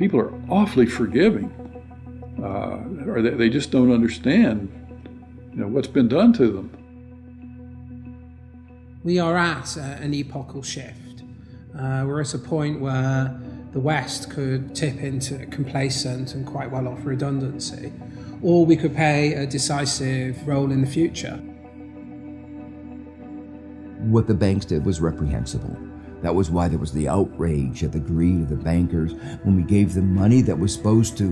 people are awfully forgiving, or they just don't understand, what's been done to them. We are at an epochal shift. We're at a point where the West could tip into complacent and quite well off redundancy, or we could play a decisive role in the future. What the banks did was reprehensible. That was why there was the outrage at the greed of the bankers when we gave them money that was supposed to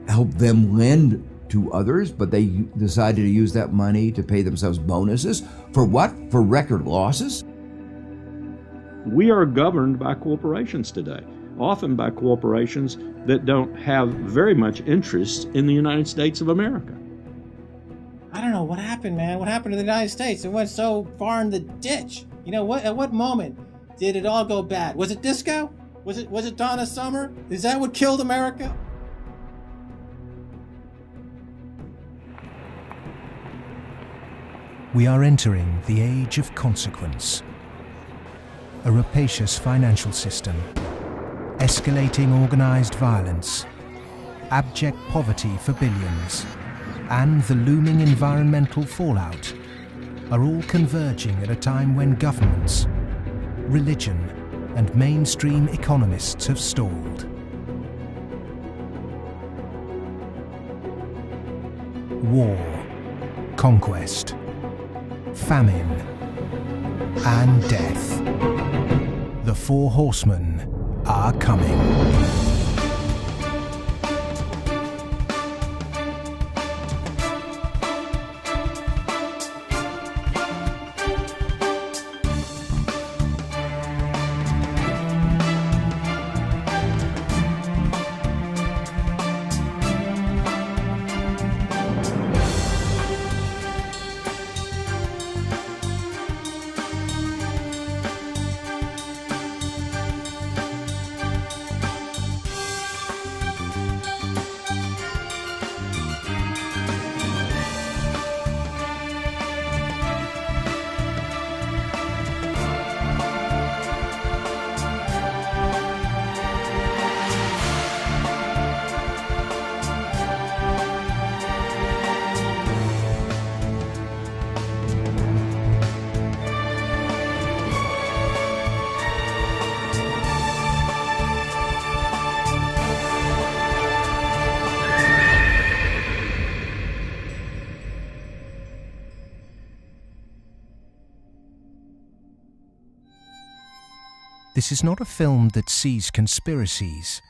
help them lend to others, but they decided to use that money to pay themselves bonuses. For what? For record losses? We are governed by corporations today, often by corporations that don't have very much interest in the United States of America. I don't know what happened, man. What happened to the United States? It went so far in the ditch. At what moment did it all go bad? Was it disco? Was it Donna Summer? Is that what killed America? We are entering the age of consequence. A rapacious financial system, escalating organized violence, abject poverty for billions, and the looming environmental fallout are all converging at a time when governments, religion, and mainstream economists have stalled. War, conquest, famine, and death. The four horsemen are coming. This is not a film that sees conspiracies.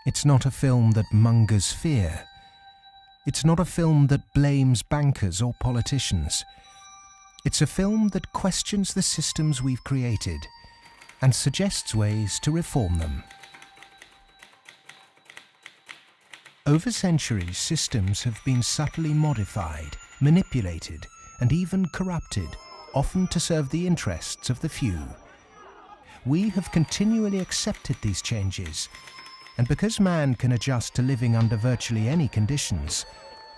It's not a film that mongers fear. It's not a film that blames bankers or politicians. It's a film that questions the systems we've created and suggests ways to reform them. Over centuries, systems have been subtly modified, manipulated, and even corrupted, often to serve the interests of the few. We have continually accepted these changes, and because man can adjust to living under virtually any conditions,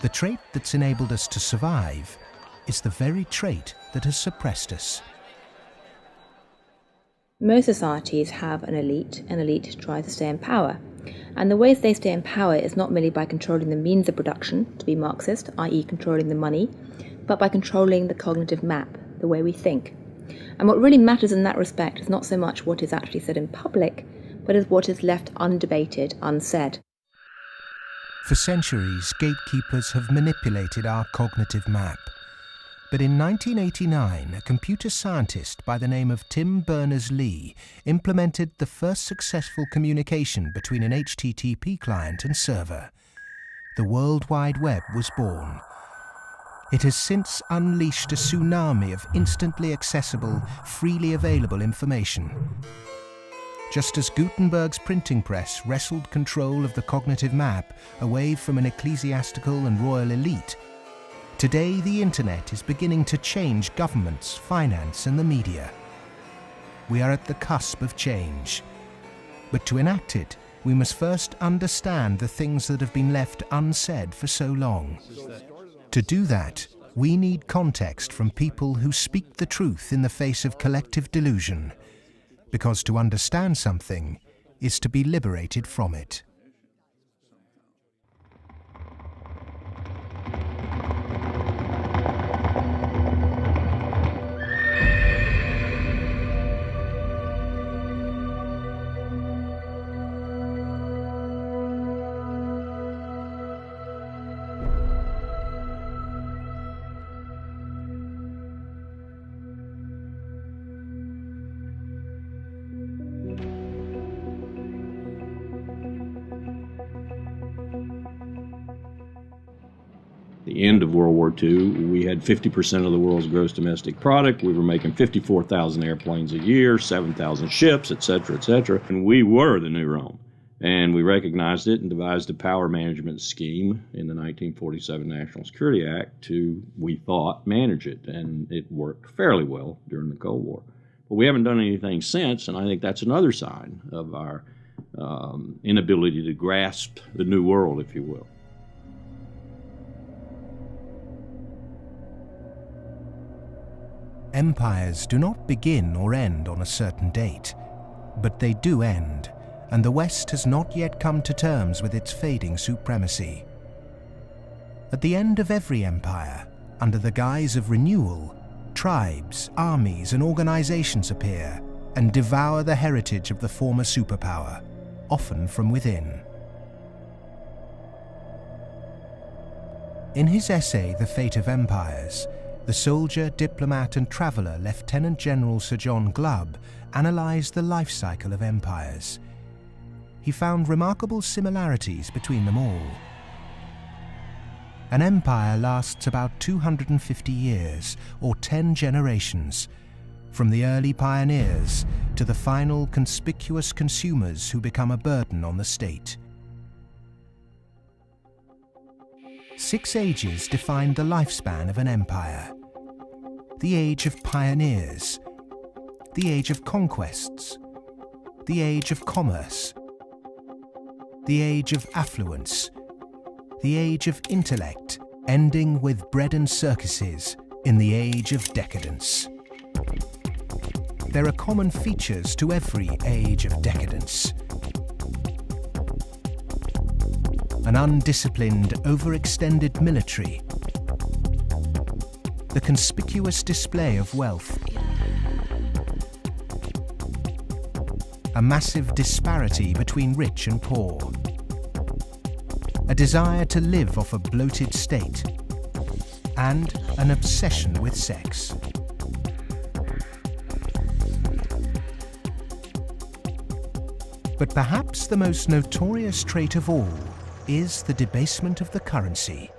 the trait that's enabled us to survive is the very trait that has suppressed us. Most societies have an elite, and elite tries to stay in power. And the ways they stay in power is not merely by controlling the means of production, to be Marxist, i.e. controlling the money, but by controlling the cognitive map, the way we think. And what really matters in that respect is not so much what is actually said in public, but is what is left undebated, unsaid. For centuries, gatekeepers have manipulated our cognitive map. But in 1989, a computer scientist by the name of Tim Berners-Lee implemented the first successful communication between an HTTP client and server. The World Wide Web was born. It has since unleashed a tsunami of instantly accessible, freely available information. Just as Gutenberg's printing press wrestled control of the cognitive map away from an ecclesiastical and royal elite, today the internet is beginning to change governments, finance, and the media. We are at the cusp of change. But to enact it, we must first understand the things that have been left unsaid for so long. To do that, we need context from people who speak the truth in the face of collective delusion. Because to understand something, is to be liberated from it. The end of World War II, we had 50% of the world's gross domestic product. We were making 54,000 airplanes a year, 7,000 ships, et cetera, and we were the new Rome. And we recognized it and devised a power management scheme in the 1947 National Security Act to, we thought, manage it. And it worked fairly well during the Cold War. But we haven't done anything since, and I think that's another sign of our inability to grasp the new world, if you will. Empires do not begin or end on a certain date, but they do end, and the West has not yet come to terms with its fading supremacy. At the end of every empire, under the guise of renewal, tribes, armies, and organizations appear and devour the heritage of the former superpower, often from within. In his essay, The Fate of Empires, the soldier, diplomat, and traveller Lieutenant General Sir John Glubb analysed the life cycle of empires. He found remarkable similarities between them all. An empire lasts about 250 years, or 10 generations, from the early pioneers to the final conspicuous consumers who become a burden on the state. 6 ages defined the lifespan of an empire. The age of pioneers, the age of conquests, the age of commerce, the age of affluence, the age of intellect, ending with bread and circuses in the age of decadence. There are common features to every age of decadence. An undisciplined, overextended military, the conspicuous display of wealth, a massive disparity between rich and poor, a desire to live off a bloated state, and an obsession with sex. But perhaps the most notorious trait of all is the debasement of the currency.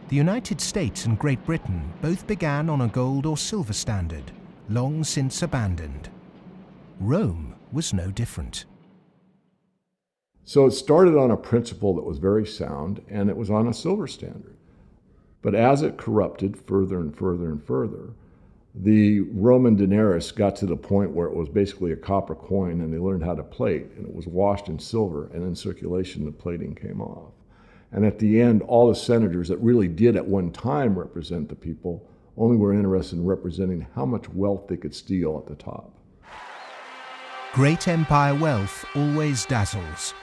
The United States and Great Britain both began on a gold or silver standard, long since abandoned. Rome was no different. So it started on a principle that was very sound, and it was on a silver standard. But as it corrupted further and further and further, the Roman denarius got to the point where it was basically a copper coin, and they learned how to plate, and it was washed in silver, and in circulation the plating came off. And at the end, all the senators that really did at one time represent the people only were interested in representing how much wealth they could steal at the top. Great empire wealth always dazzles,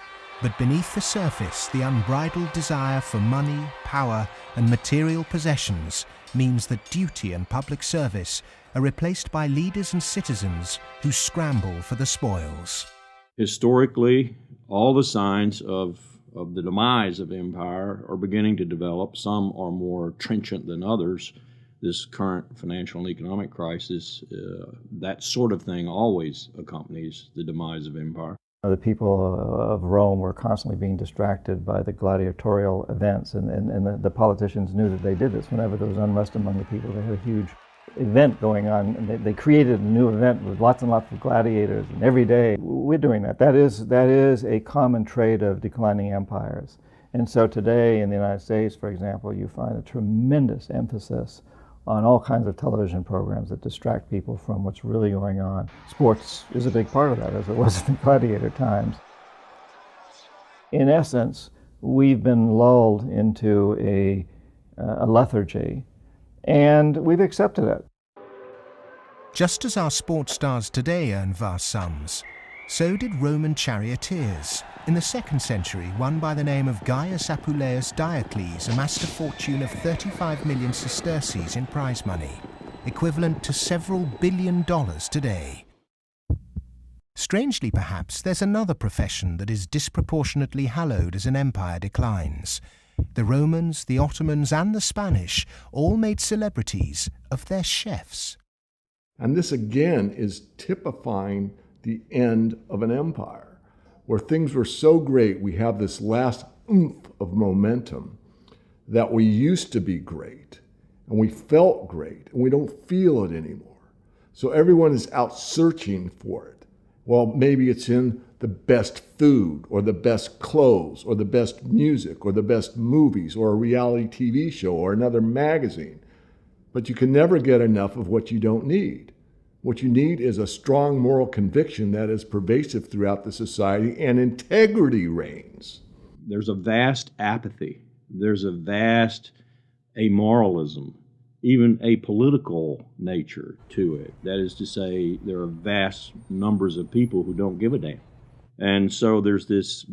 but beneath the surface, the unbridled desire for money, power, and material possessions means that duty and public service are replaced by leaders and citizens who scramble for the spoils. Historically, all the signs of the demise of empire are beginning to develop. Some are more trenchant than others. This current financial and economic crisis, that sort of thing always accompanies the demise of empire. The people of Rome were constantly being distracted by the gladiatorial events, and the politicians knew that they did this. Whenever there was unrest among the people, they had a huge event going on, and they created a new event with lots and lots of gladiators, and every day we're doing that. That is a common trait of declining empires. And so today in the United States, for example, you find a tremendous emphasis on all kinds of television programs that distract people from what's really going on. Sports is a big part of that, as it was in the gladiator times. In essence, we've been lulled into a lethargy, and we've accepted it. Just as our sports stars today earn vast sums, so did Roman charioteers. In the 2nd century, one by the name of Gaius Apuleius Diocles amassed a fortune of 35 million sesterces in prize money, equivalent to several $1 billion today. Strangely perhaps, there's another profession that is disproportionately hallowed as an empire declines. The Romans, the Ottomans and the Spanish all made celebrities of their chefs. And this again is typifying the end of an empire, where things were so great, we have this last oomph of momentum that we used to be great, and we felt great, and we don't feel it anymore. So everyone is out searching for it. Well, maybe it's in the best food, or the best clothes, or the best music, or the best movies, or a reality TV show, or another magazine. But you can never get enough of what you don't need. What you need is a strong moral conviction that is pervasive throughout the society, and integrity reigns. There's a vast apathy. There's a vast amoralism, even a political nature to it. That is to say, there are vast numbers of people who don't give a damn. And so there's this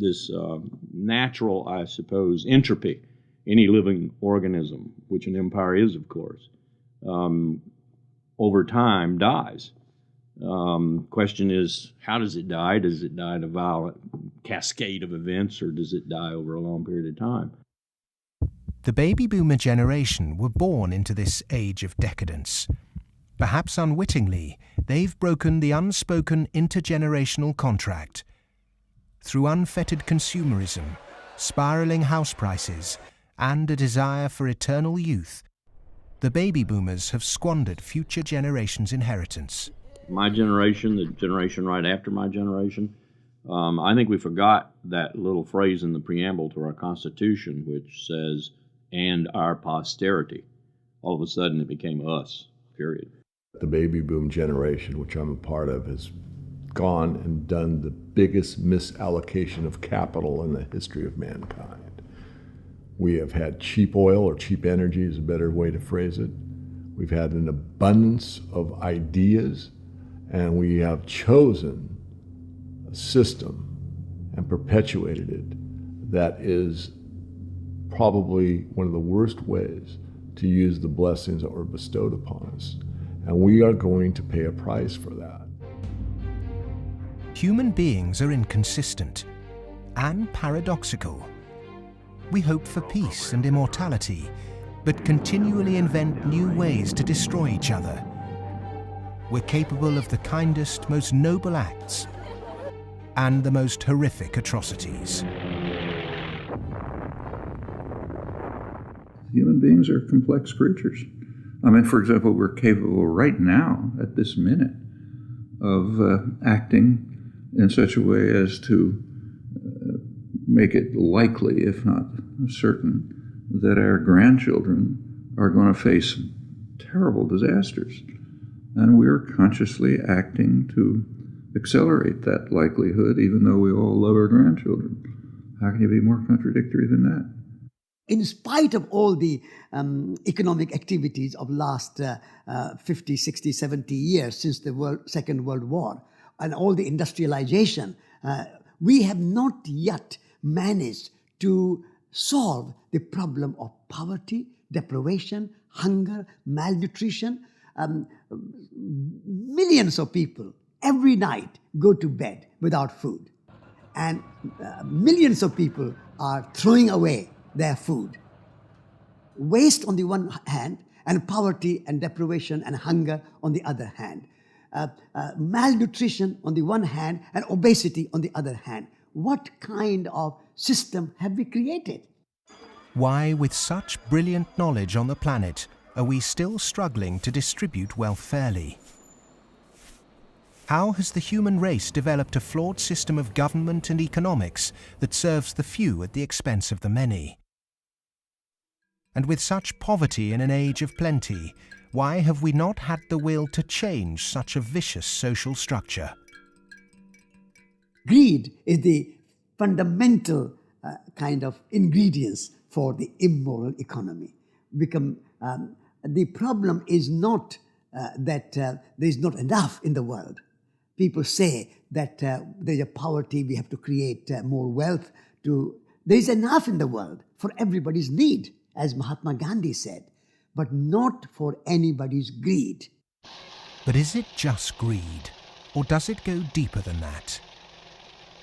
natural, I suppose, entropy, any living organism, which an empire is, of course, over time dies. Question is, how does it die? Does it die in a violent cascade of events, or does it die over a long period of time? The baby boomer generation were born into this age of decadence. Perhaps unwittingly, they've broken the unspoken intergenerational contract. Through unfettered consumerism, spiraling house prices, and a desire for eternal youth, the baby boomers have squandered future generations' inheritance. My generation, the generation right after my generation, I think we forgot that little phrase in the preamble to our Constitution, which says, and our posterity. All of a sudden it became us, period. The baby boom generation, which I'm a part of, has gone and done the biggest misallocation of capital in the history of mankind. We have had cheap oil, or cheap energy is a better way to phrase it. We've had an abundance of ideas, and we have chosen a system and perpetuated it that is probably one of the worst ways to use the blessings that were bestowed upon us. And we are going to pay a price for that. Human beings are inconsistent and paradoxical. We hope for peace and immortality, but continually invent new ways to destroy each other. We're capable of the kindest, most noble acts and the most horrific atrocities. Human beings are complex creatures. I mean, for example, we're capable right now, at this minute, of acting in such a way as to make it likely, if not certain, that our grandchildren are going to face terrible disasters. And we're consciously acting to accelerate that likelihood, even though we all love our grandchildren. How can you be more contradictory than that? In spite of all the economic activities of last 50, 60, 70 years since the Second World War, and all the industrialization, we have not yet managed to solve the problem of poverty, deprivation, hunger, malnutrition. Millions of people every night go to bed without food. And millions of people are throwing away their food. Waste on the one hand, and poverty and deprivation and hunger on the other hand. Malnutrition on the one hand, and obesity on the other hand. What kind of system have we created? Why, with such brilliant knowledge on the planet, are we still struggling to distribute wealth fairly? How has the human race developed a flawed system of government and economics that serves the few at the expense of the many? And with such poverty in an age of plenty, why have we not had the will to change such a vicious social structure? Greed is the fundamental kind of ingredients for the immoral economy. The problem is not that there's not enough in the world. People say that there's a poverty, we have to create more wealth. There's enough in the world for everybody's need, as Mahatma Gandhi said, but not for anybody's greed. But is it just greed, or does it go deeper than that?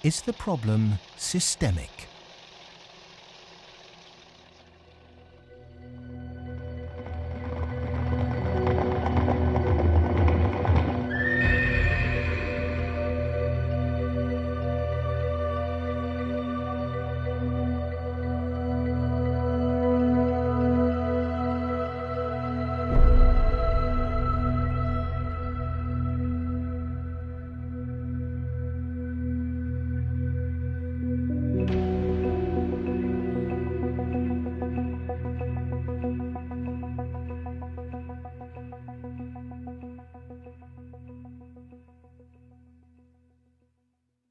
Is the problem systemic?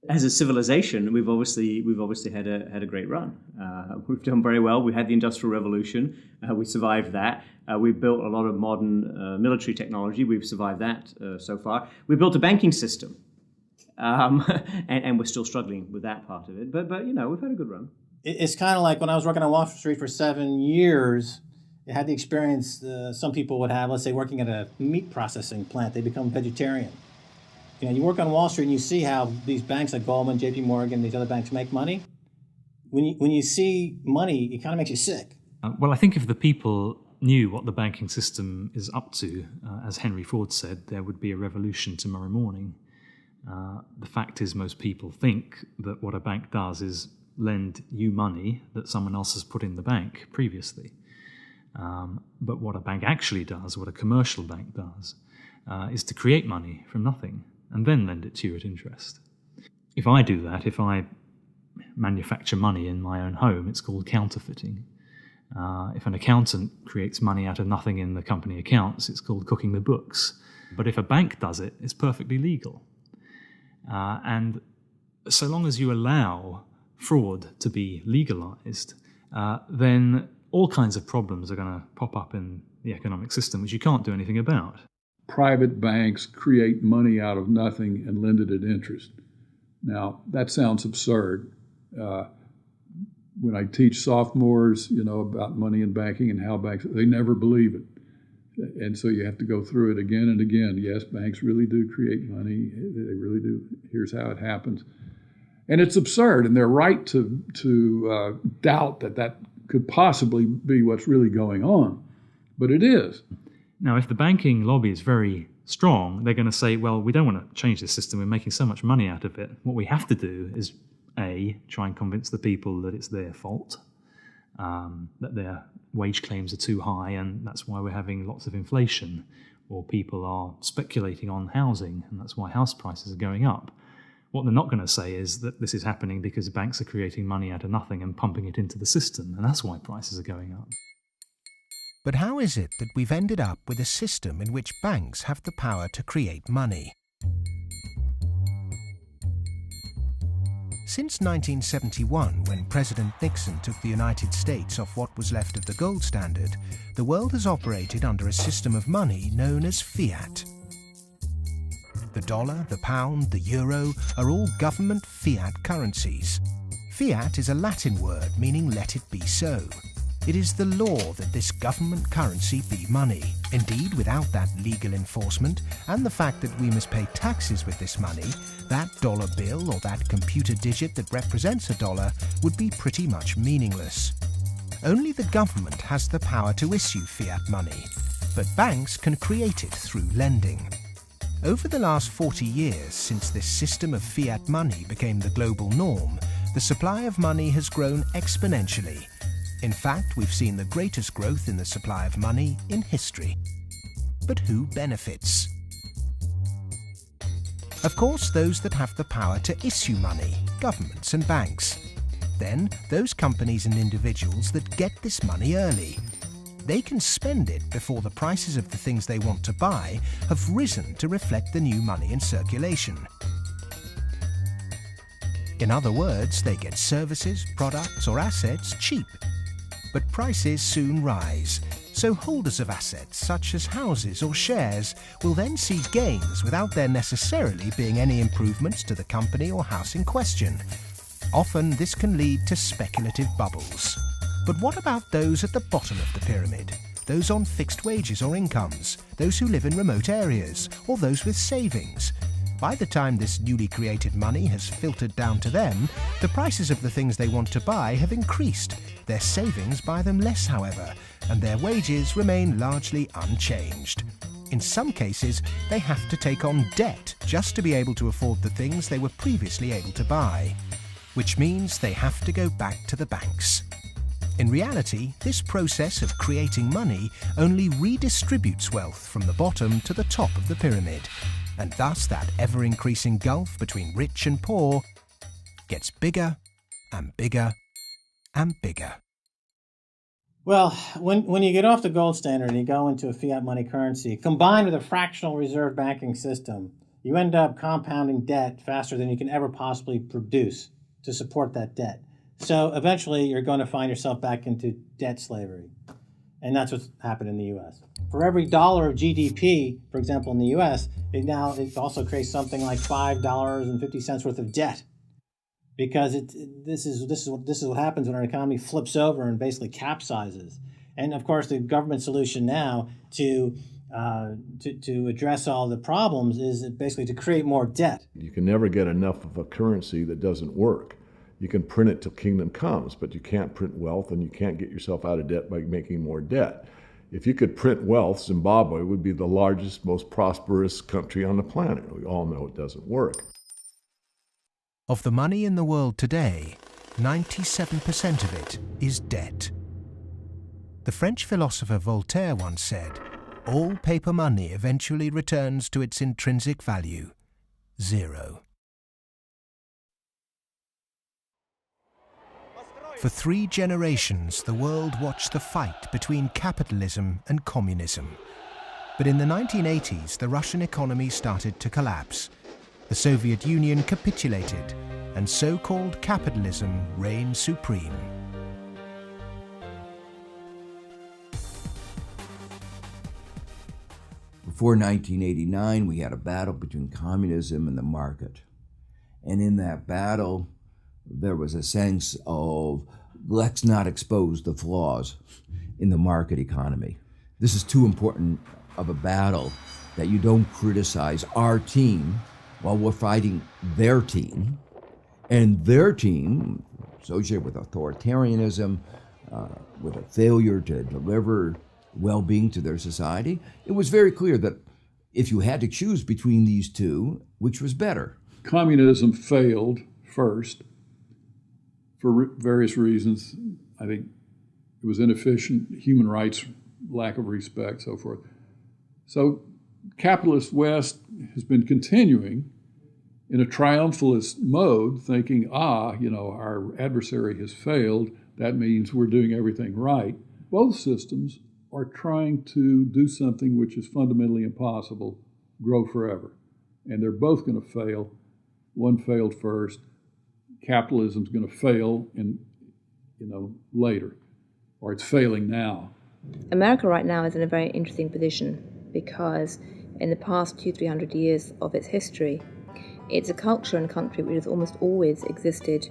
As a civilization, we've obviously had a great run. We've done very well. We had the Industrial Revolution. We survived that. We've built a lot of modern military technology. We've survived that so far. We built a banking system, and we're still struggling with that part of it. But we've had a good run. It's kind of like when I was working on Wall Street for 7 years. I had the experience some people would have. Let's say working at a meat processing plant, they become vegetarian. You work on Wall Street and you see how these banks like Goldman, J.P. Morgan, these other banks make money. When you see money, it kind of makes you sick. Well, I think if the people knew what the banking system is up to, as Henry Ford said, there would be a revolution tomorrow morning. The fact is, most people think that what a bank does is lend you money that someone else has put in the bank previously. But what a bank actually does, what a commercial bank does, is to create money from nothing and then lend it to you at interest. If I do that, if I manufacture money in my own home, it's called counterfeiting. If an accountant creates money out of nothing in the company accounts, it's called cooking the books. But if a bank does it, it's perfectly legal. And so long as you allow fraud to be legalized, then all kinds of problems are going to pop up in the economic system, which you can't do anything about. Private banks create money out of nothing and lend it at interest. Now, that sounds absurd. When I teach sophomores, about money and banking and how banks, they never believe it. And so you have to go through it again and again. Yes, banks really do create money. They really do. Here's how it happens. And it's absurd, and they're right to doubt that could possibly be what's really going on. But it is. Now, if the banking lobby is very strong, they're going to say, well, we don't want to change this system. We're making so much money out of it. What we have to do is, A, try and convince the people that it's their fault, that their wage claims are too high, and that's why we're having lots of inflation, or people are speculating on housing, and that's why house prices are going up. What they're not going to say is that this is happening because banks are creating money out of nothing and pumping it into the system, and that's why prices are going up. But how is it that we've ended up with a system in which banks have the power to create money? Since 1971, when President Nixon took the United States off what was left of the gold standard, the world has operated under a system of money known as fiat. The dollar, the pound, the euro are all government fiat currencies. Fiat is a Latin word meaning let it be so. It is the law that this government currency be money. Indeed, without that legal enforcement and the fact that we must pay taxes with this money, that dollar bill or that computer digit that represents a dollar would be pretty much meaningless. Only the government has the power to issue fiat money, but banks can create it through lending. Over the last 40 years, since this system of fiat money became the global norm, the supply of money has grown exponentially. In fact, we've seen the greatest growth in the supply of money in history. But who benefits? Of course, those that have the power to issue money, governments and banks. Then, those companies and individuals that get this money early. They can spend it before the prices of the things they want to buy have risen to reflect the new money in circulation. In other words, they get services, products or assets cheap. But prices soon rise, So holders of assets such as houses or shares will then see gains without there necessarily being any improvements to the company or house in question. Often this can lead to speculative bubbles. But what about those at the bottom of the pyramid? Those on fixed wages or incomes, those who live in remote areas, or those with savings? By the time this newly created money has filtered down to them, the prices of the things they want to buy have increased. Their savings buy them less, however, and their wages remain largely unchanged. In some cases, they have to take on debt just to be able to afford the things they were previously able to buy, which means they have to go back to the banks. In reality, this process of creating money only redistributes wealth from the bottom to the top of the pyramid, and thus that ever-increasing gulf between rich and poor gets bigger and bigger and bigger. Well, when you get off the gold standard and you go into a fiat money currency, combined with a fractional reserve banking system, you end up compounding debt faster than you can ever possibly produce to support that debt. So eventually you're going to find yourself back into debt slavery. And that's what's happened in the U.S. For every dollar of GDP, for example, in the U.S., it also creates something like $5.50 worth of debt. Because this is what happens when our economy flips over and basically capsizes. And of course, the government solution now to address all the problems is basically to create more debt. You can never get enough of a currency that doesn't work. You can print it till kingdom comes, but you can't print wealth, and you can't get yourself out of debt by making more debt. If you could print wealth, Zimbabwe would be the largest, most prosperous country on the planet. We all know it doesn't work. Of the money in the world today, 97% of it is debt. The French philosopher Voltaire once said, "All paper money eventually returns to its intrinsic value, zero." For 3 generations, the world watched the fight between capitalism and communism. But in the 1980s, the Russian economy started to collapse. The Soviet Union capitulated, and so-called capitalism reigned supreme. Before 1989, we had a battle between communism and the market. And in that battle, there was a sense of, let's not expose the flaws in the market economy. This is too important of a battle that you don't criticize our team while we're fighting their team. And their team, associated with authoritarianism, with a failure to deliver well-being to their society, it was very clear that if you had to choose between these two, which was better? Communism failed first for various reasons. I think it was inefficient, human rights, lack of respect, so forth. So capitalist West has been continuing in a triumphalist mode, thinking, our adversary has failed. That means we're doing everything right. Both systems are trying to do something which is fundamentally impossible, grow forever. And they're both going to fail. One failed first. Capitalism's going to fail later, or it's failing now. America right now is in a very interesting position because in the past 200-300 years of its history, it's a culture and country which has almost always existed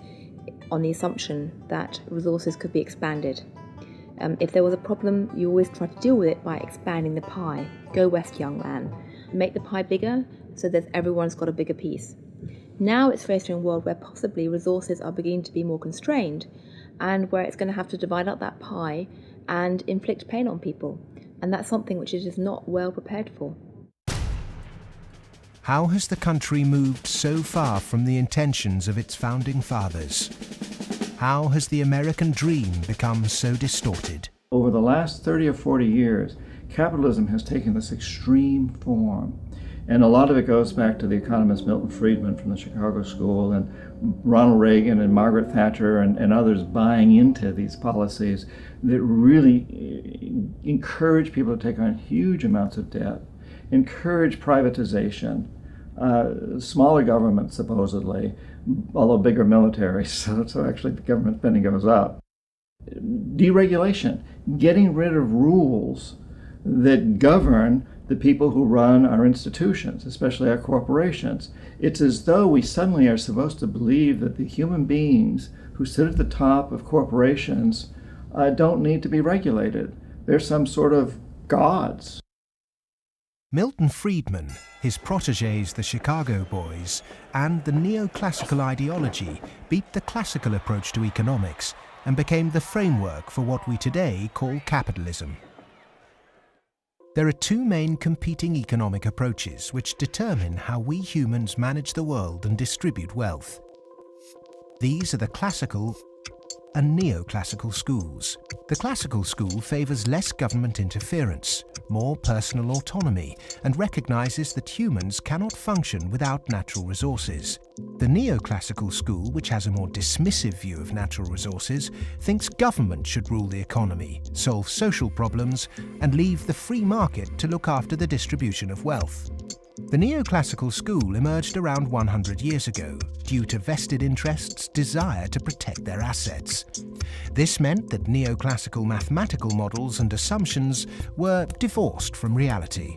on the assumption that resources could be expanded. If there was a problem, you always try to deal with it by expanding the pie. Go west, young man. Make the pie bigger so that everyone's got a bigger piece. Now it's facing a world where possibly resources are beginning to be more constrained and where it's going to have to divide up that pie and inflict pain on people. And that's something which it is not well prepared for. How has the country moved so far from the intentions of its founding fathers? How has the American dream become so distorted? Over the last 30 or 40 years, capitalism has taken this extreme form. And a lot of it goes back to the economist Milton Friedman from the Chicago School and Ronald Reagan and Margaret Thatcher and others buying into these policies that really encourage people to take on huge amounts of debt, encourage privatization, smaller government supposedly, although bigger military, so actually the government spending goes up. Deregulation, getting rid of rules that govern the people who run our institutions, especially our corporations. It's as though we suddenly are supposed to believe that the human beings who sit at the top of corporations don't need to be regulated. They're some sort of gods. Milton Friedman, his protégés the Chicago Boys, and the neoclassical ideology beat the classical approach to economics and became the framework for what we today call capitalism. There are two main competing economic approaches which determine how we humans manage the world and distribute wealth. These are the classical and neoclassical schools. The classical school favours less government interference, more personal autonomy, and recognises that humans cannot function without natural resources. The neoclassical school, which has a more dismissive view of natural resources, thinks government should rule the economy, solve social problems, and leave the free market to look after the distribution of wealth. The neoclassical school emerged around 100 years ago due to vested interests' desire to protect their assets. This meant that neoclassical mathematical models and assumptions were divorced from reality.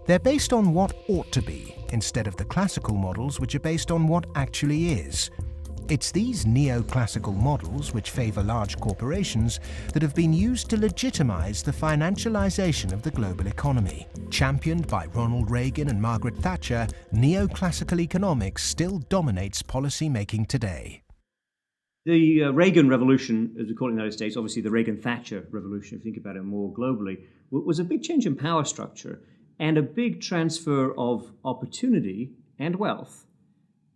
They're based on what ought to be, instead of the classical models which are based on what actually is. It's these neoclassical models, which favour large corporations, that have been used to legitimise the financialisation of the global economy. Championed by Ronald Reagan and Margaret Thatcher, neoclassical economics still dominates policy-making today. The Reagan Revolution, as we call it in the United States, obviously the Reagan-Thatcher Revolution, if you think about it more globally, was a big change in power structure and a big transfer of opportunity and wealth.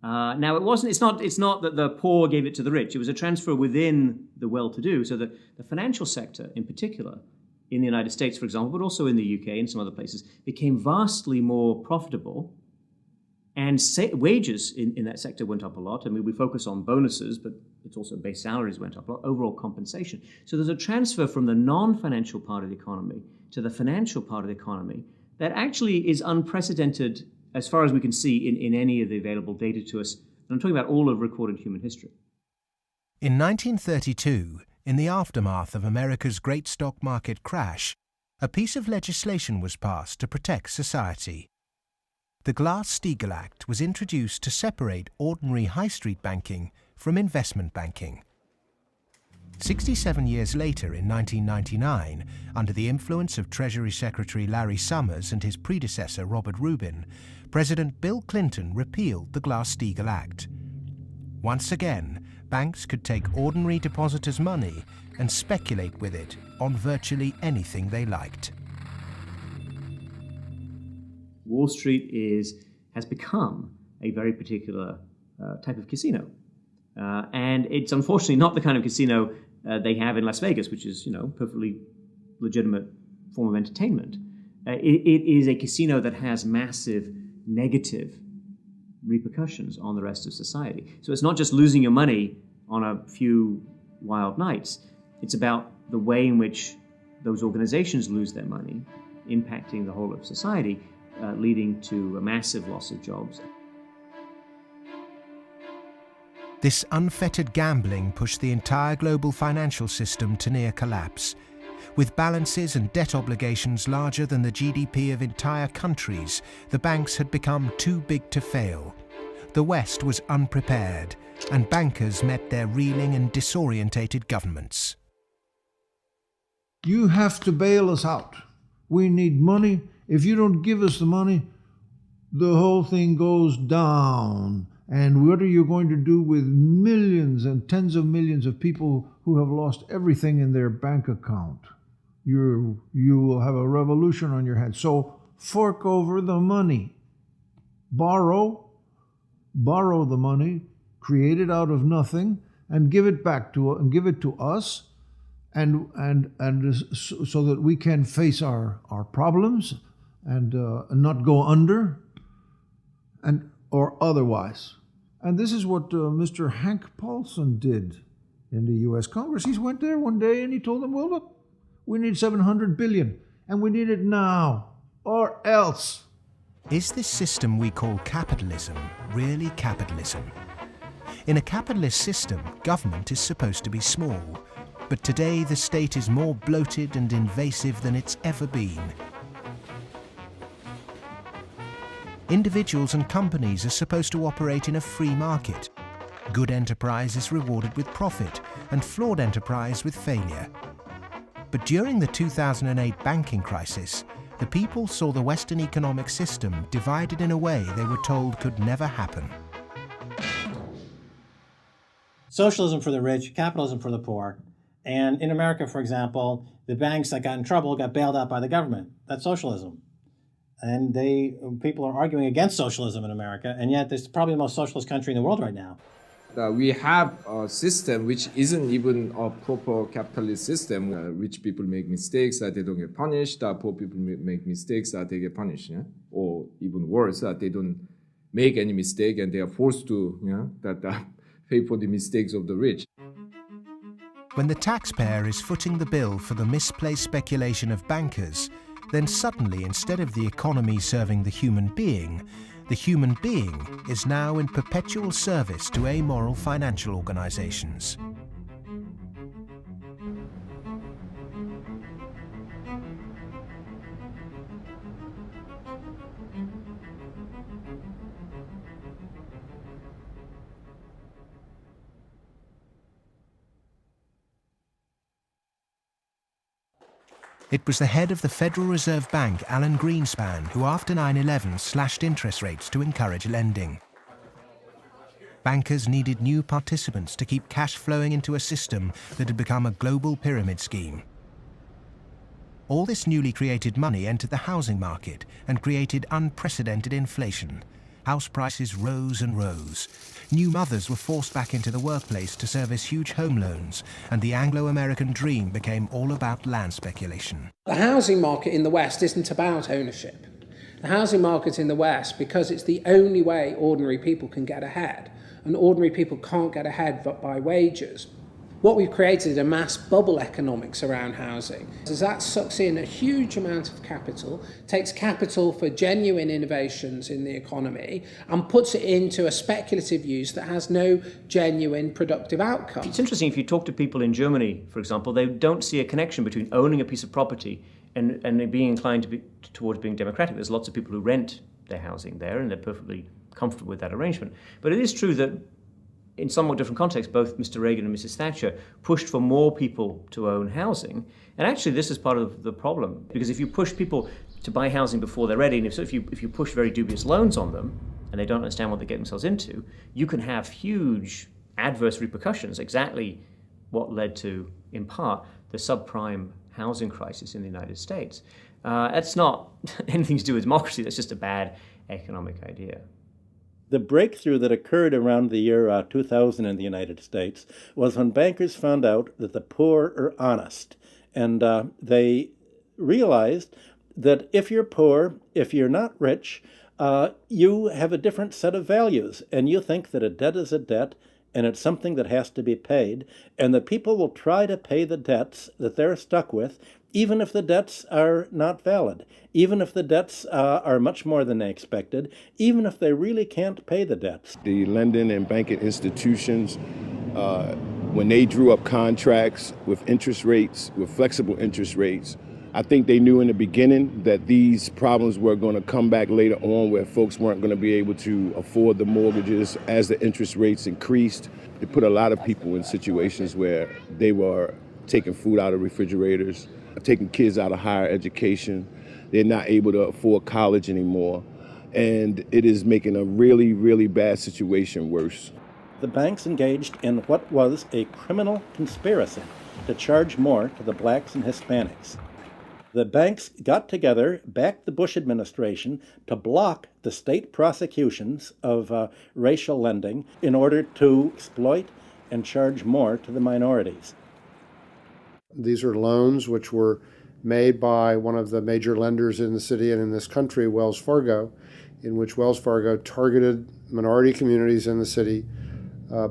Now, it's not that the poor gave it to the rich. It was a transfer within the well-to-do, so that the financial sector in particular, in the United States, for example, but also in the UK and some other places, became vastly more profitable, and wages in that sector went up a lot. I mean, we focus on bonuses, but it's also base salaries went up a lot, overall compensation. So there's a transfer from the non-financial part of the economy to the financial part of the economy that actually is unprecedented as far as we can see in any of the available data to us. And I'm talking about all of recorded human history. In 1932, in the aftermath of America's great stock market crash, a piece of legislation was passed to protect society. The Glass-Steagall Act was introduced to separate ordinary high street banking from investment banking. 67 years later, in 1999, under the influence of Treasury Secretary Larry Summers and his predecessor Robert Rubin, President Bill Clinton repealed the Glass-Steagall Act. Once again, banks could take ordinary depositors' money and speculate with it on virtually anything they liked. Wall Street has become a very particular type of casino. And it's unfortunately not the kind of casino they have in Las Vegas, which is, perfectly legitimate form of entertainment. It is a casino that has massive negative repercussions on the rest of society. So it's not just losing your money on a few wild nights. It's about the way in which those organizations lose their money, impacting the whole of society, leading to a massive loss of jobs. This unfettered gambling pushed the entire global financial system to near collapse. With balances and debt obligations larger than the GDP of entire countries, the banks had become too big to fail. The West was unprepared, and bankers met their reeling and disorientated governments. You have to bail us out. We need money. If you don't give us the money, the whole thing goes down. And what are you going to do with millions and tens of millions of people who have lost everything in their bank account? You will have a revolution on your hands. So fork over the money. Borrow the money, create it out of nothing, and give it back to us, and so that we can face our problems and not go under, or otherwise. And this is what Mr. Hank Paulson did in the U.S. Congress. He went there one day and he told them, well, look, we need $700 billion, and we need it now, or else. Is this system we call capitalism really capitalism? In a capitalist system, government is supposed to be small. But today the state is more bloated and invasive than it's ever been. Individuals and companies are supposed to operate in a free market. Good enterprise is rewarded with profit, and flawed enterprise with failure. But during the 2008 banking crisis, the people saw the Western economic system divided in a way they were told could never happen. Socialism for the rich, capitalism for the poor. And in America, for example, the banks that got in trouble got bailed out by the government. That's socialism. And people are arguing against socialism in America, and yet it's probably the most socialist country in the world right now. We have a system which isn't even a proper capitalist system. Rich people make mistakes that they don't get punished. Poor people make mistakes that they get punished. Yeah? Or even worse, that they don't make any mistake and they are forced to pay for the mistakes of the rich. When the taxpayer is footing the bill for the misplaced speculation of bankers, then suddenly, instead of the economy serving the human being is now in perpetual service to amoral financial organizations. It was the head of the Federal Reserve Bank, Alan Greenspan, who after 9/11 slashed interest rates to encourage lending. Bankers needed new participants to keep cash flowing into a system that had become a global pyramid scheme. All this newly created money entered the housing market and created unprecedented inflation. House prices rose and rose. New mothers were forced back into the workplace to service huge home loans, and the Anglo-American dream became all about land speculation. The housing market in the West isn't about ownership. The housing market in the West, because it's the only way ordinary people can get ahead, and ordinary people can't get ahead but by wages. What we've created is a mass bubble economics around housing. As that sucks in a huge amount of capital, takes capital for genuine innovations in the economy, and puts it into a speculative use that has no genuine productive outcome. It's interesting, if you talk to people in Germany, for example, they don't see a connection between owning a piece of property and being inclined towards being democratic. There's lots of people who rent their housing there, and they're perfectly comfortable with that arrangement. But it is true that in somewhat different contexts, both Mr. Reagan and Mrs. Thatcher pushed for more people to own housing. And actually, this is part of the problem, because if you push people to buy housing before they're ready, and if you push very dubious loans on them, and they don't understand what they get themselves into, you can have huge adverse repercussions, exactly what led to, in part, the subprime housing crisis in the United States. That's not anything to do with democracy, that's just a bad economic idea. The breakthrough that occurred around the year 2000 in the United States was when bankers found out that the poor are honest. And they realized that if you're poor, if you're not rich, you have a different set of values. And you think that a debt is a debt, and it's something that has to be paid. And that people will try to pay the debts that they're stuck with, even if the debts are not valid, even if the debts are much more than they expected, even if they really can't pay the debts. The lending and banking institutions, when they drew up contracts with interest rates, with flexible interest rates, I think they knew in the beginning that these problems were going to come back later on, where folks weren't going to be able to afford the mortgages as the interest rates increased. It put a lot of people in situations where they were taking food out of refrigerators, taking kids out of higher education. They're not able to afford college anymore. And it is making a really, really bad situation worse. The banks engaged in what was a criminal conspiracy to charge more to the blacks and Hispanics. The banks got together, backed the Bush administration to block the state prosecutions of racial lending in order to exploit and charge more to the minorities. These are loans which were made by one of the major lenders in the city and in this country, Wells Fargo, in which Wells Fargo targeted minority communities in the city,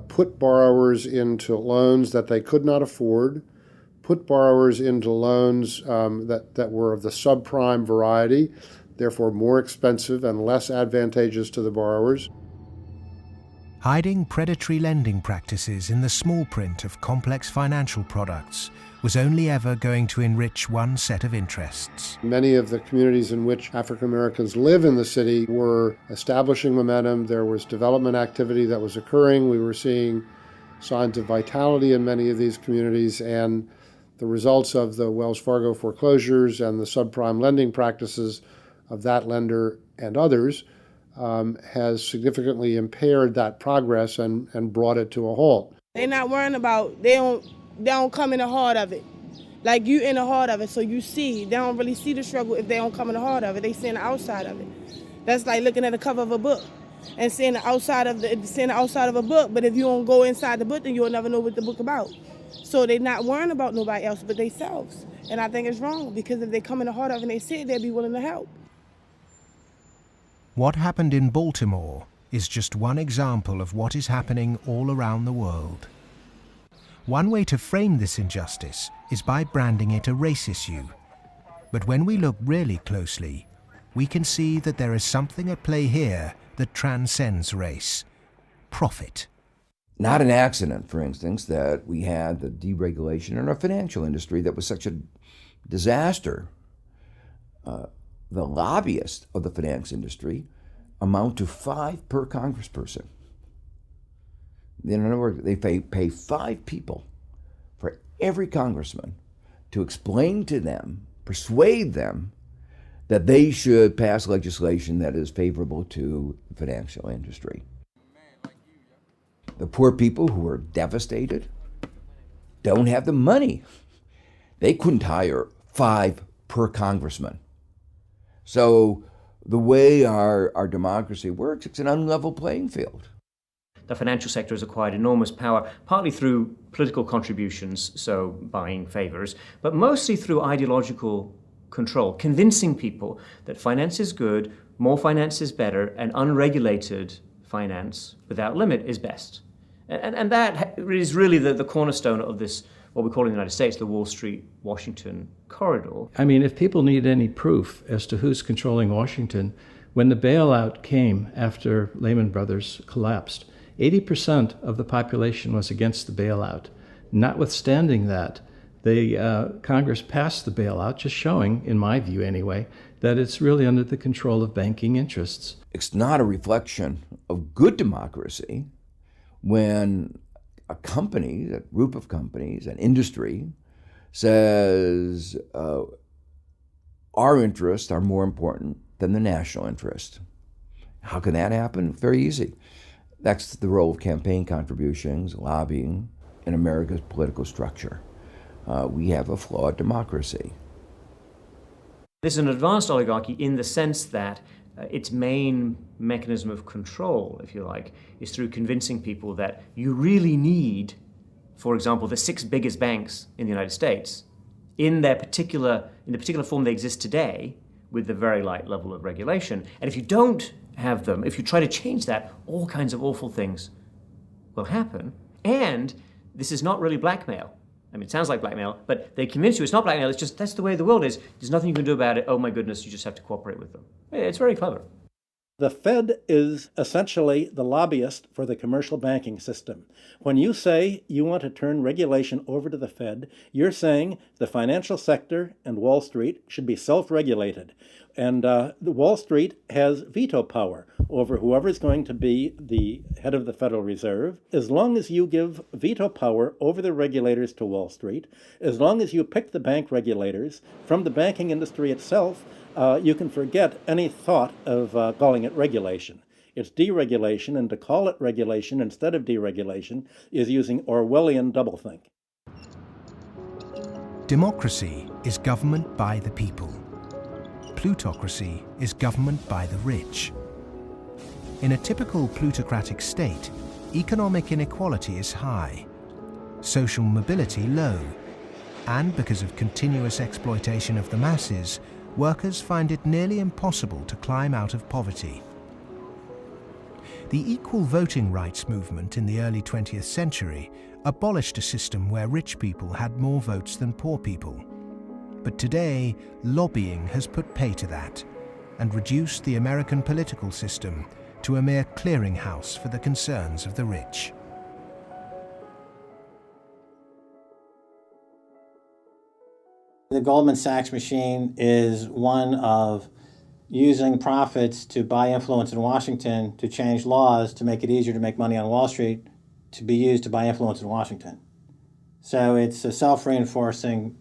put borrowers into loans that they could not afford, put borrowers into loans that were of the subprime variety, therefore more expensive and less advantageous to the borrowers. Hiding predatory lending practices in the small print of complex financial products was only ever going to enrich one set of interests. Many of the communities in which African Americans live in the city were establishing momentum. There was development activity that was occurring. We were seeing signs of vitality in many of these communities, and the results of the Wells Fargo foreclosures and the subprime lending practices of that lender and others has significantly impaired that progress and brought it to a halt. They're not worrying about, they don't come in the heart of it. Like, you in the heart of it, so you see. They don't really see the struggle if they don't come in the heart of it. They see the outside of it. That's like looking at the cover of a book and seeing the outside of a book, but if you don't go inside the book, then you'll never know what the book about. So they're not worrying about nobody else but themselves. And I think it's wrong, because if they come in the heart of it and they see it, they'll be willing to help. What happened in Baltimore is just one example of what is happening all around the world. One way to frame this injustice is by branding it a race issue. But when we look really closely, we can see that there is something at play here that transcends race: profit. Not an accident, for instance, that we had the deregulation in our financial industry that was such a disaster. The lobbyists of the finance industry amount to 5 per congressperson. In other words, they pay 5 people for every congressman to explain to them, persuade them, that they should pass legislation that is favorable to the financial industry. The poor people who are devastated don't have the money. They couldn't hire 5 per congressman. So the way our democracy works, it's an unlevel playing field. The financial sector has acquired enormous power, partly through political contributions, so buying favors, but mostly through ideological control, convincing people that finance is good, more finance is better, and unregulated finance without limit is best. And that is really the cornerstone of this, what we call in the United States, the Wall Street-Washington corridor. I mean, if people need any proof as to who's controlling Washington, when the bailout came after Lehman Brothers collapsed, 80% of the population was against the bailout. Notwithstanding that, Congress passed the bailout, just showing, in my view anyway, that it's really under the control of banking interests. It's not a reflection of good democracy when a company, a group of companies, an industry, says our interests are more important than the national interest. How can that happen? Very easy. That's the role of campaign contributions, lobbying, in America's political structure. We have a flawed democracy. This is an advanced oligarchy in the sense that its main mechanism of control, if you like, is through convincing people that you really need, for example, the 6 biggest banks in the United States in the particular form they exist today, with the very light level of regulation. And if you don't have them, if you try to change that, all kinds of awful things will happen. And this is not really blackmail. I mean, it sounds like blackmail, but they convince you it's not blackmail, it's just that's the way the world is. There's nothing you can do about it. Oh my goodness, you just have to cooperate with them. It's very clever. The Fed is essentially the lobbyist for the commercial banking system. When you say you want to turn regulation over to the Fed, you're saying the financial sector and Wall Street should be self-regulated. And the Wall Street has veto power over whoever is going to be the head of the Federal Reserve. As long as you give veto power over the regulators to Wall Street, as long as you pick the bank regulators from the banking industry itself, you can forget any thought of calling it regulation. It's deregulation, and to call it regulation instead of deregulation is using Orwellian doublethink. Democracy is government by the people. Plutocracy is government by the rich. In a typical plutocratic state, economic inequality is high, social mobility low, and because of continuous exploitation of the masses, workers find it nearly impossible to climb out of poverty. The equal voting rights movement in the early 20th century abolished a system where rich people had more votes than poor people. But today, lobbying has put pay to that and reduced the American political system to a mere clearinghouse for the concerns of the rich. The Goldman Sachs machine is one of using profits to buy influence in Washington, to change laws, to make it easier to make money on Wall Street, to be used to buy influence in Washington. So it's a self-reinforcing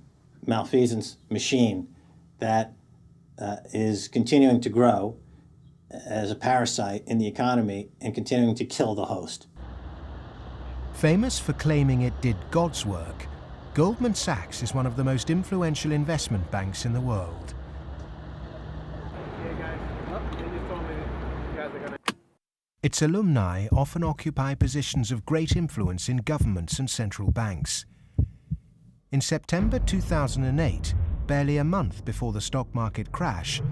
malfeasance machine that is continuing to grow as a parasite in the economy and continuing to kill the host. Famous for claiming it did God's work, Goldman Sachs is one of the most influential investment banks in the world. Its alumni often occupy positions of great influence in governments and central banks. In September 2008, barely a month before the stock market crash,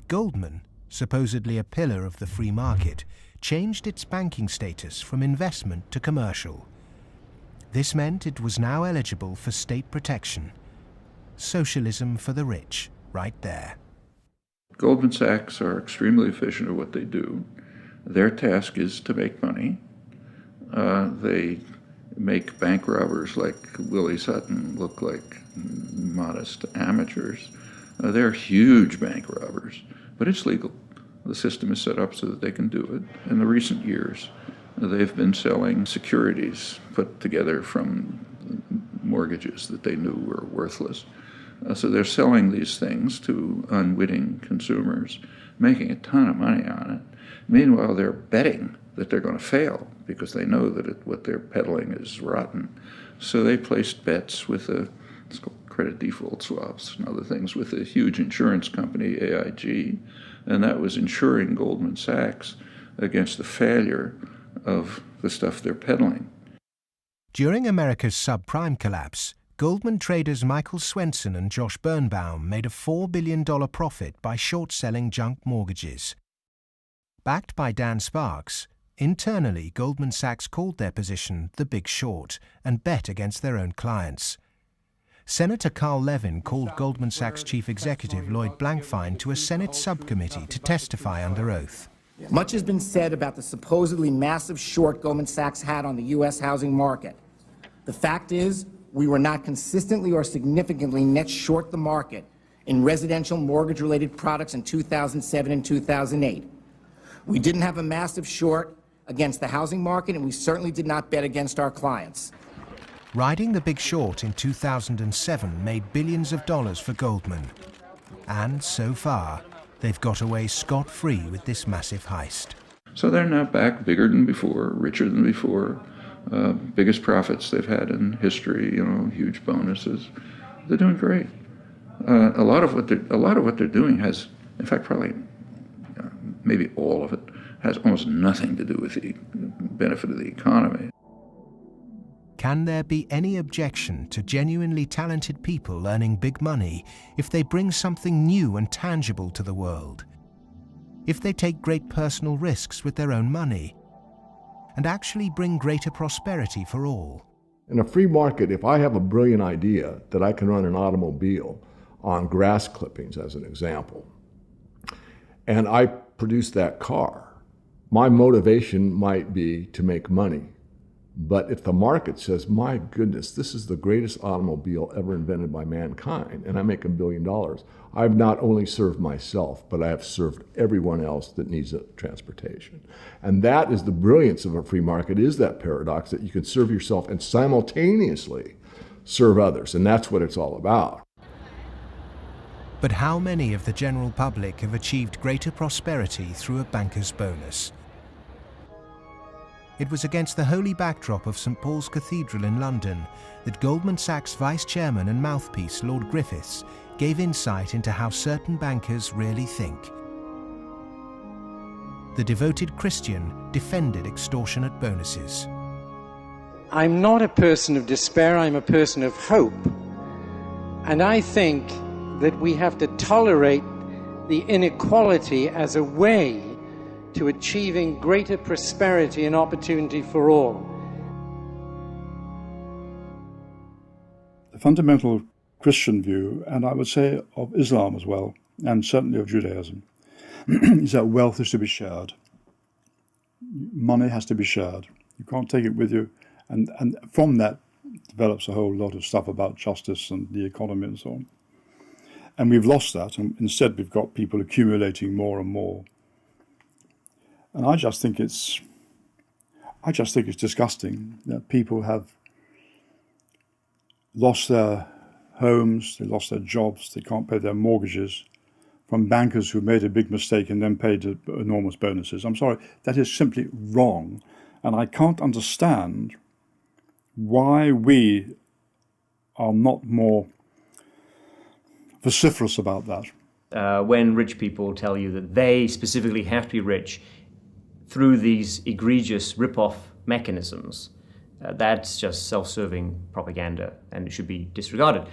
Goldman, supposedly a pillar of the free market, changed its banking status from investment to commercial. This meant it was now eligible for state protection. Socialism for the rich, right there. Goldman Sachs are extremely efficient at what they do. Their task is to make money. They make bank robbers like Willie Sutton look like modest amateurs. They're huge bank robbers, but it's legal. The system is set up so that they can do it. In the recent years, they've been selling securities put together from mortgages that they knew were worthless. So they're selling these things to unwitting consumers, making a ton of money on it. Meanwhile, they're betting that they're going to fail because they know that what they're peddling is rotten. So they placed bets with it's called credit default swaps and other things with a huge insurance company, AIG, and that was insuring Goldman Sachs against the failure of the stuff they're peddling. During America's subprime collapse, Goldman traders Michael Swenson and Josh Birnbaum made a $4 billion profit by short-selling junk mortgages. Backed by Dan Sparks, internally Goldman Sachs called their position the Big Short and bet against their own clients. Senator Carl Levin called Goldman Sachs chief executive Lloyd Blankfein to a Senate subcommittee to testify under oath. Much has been said about the supposedly massive short Goldman Sachs had on the U.S. housing market. The fact is, we were not consistently or significantly net short the market in residential mortgage-related products in 2007 and 2008. We didn't have a massive short against the housing market, and we certainly did not bet against our clients. Riding the Big Short in 2007 made billions of dollars for Goldman. And so far, they've got away scot-free with this massive heist. So they're now back bigger than before, richer than before, biggest profits they've had in history, huge bonuses. They're doing great. A lot of what they're doing has, in fact, probably maybe all of it, has almost nothing to do with the benefit of the economy. Can there be any objection to genuinely talented people earning big money if they bring something new and tangible to the world? If they take great personal risks with their own money and actually bring greater prosperity for all? In a free market, if I have a brilliant idea that I can run an automobile on grass clippings, as an example, and I produce that car, my motivation might be to make money. But if the market says, my goodness, this is the greatest automobile ever invented by mankind, and I make $1 billion, I've not only served myself, but I have served everyone else that needs transportation. And that is the brilliance of a free market, is that paradox that you can serve yourself and simultaneously serve others. And that's what it's all about. But how many of the general public have achieved greater prosperity through a banker's bonus? It was against the holy backdrop of St. Paul's Cathedral in London that Goldman Sachs vice chairman and mouthpiece Lord Griffiths gave insight into how certain bankers really think. The devoted Christian defended extortionate bonuses. I'm not a person of despair, I'm a person of hope. And I think that we have to tolerate the inequality as a way to achieving greater prosperity and opportunity for all. The fundamental Christian view, and I would say of Islam as well, and certainly of Judaism, is that wealth is to be shared. money has to be shared. You can't take it with you. And from that develops a whole lot of stuff about justice and the economy and so on. And we've lost that, and instead we've got people accumulating more and more. And I just think it's disgusting that people have lost their homes, they lost their jobs, they can't pay their mortgages from bankers who made a big mistake and then paid enormous bonuses. I'm sorry, that is simply wrong. And I can't understand why we are not more vociferous about that. When rich people tell you that they specifically have to be rich through these egregious rip-off mechanisms, that's just self-serving propaganda and it should be disregarded.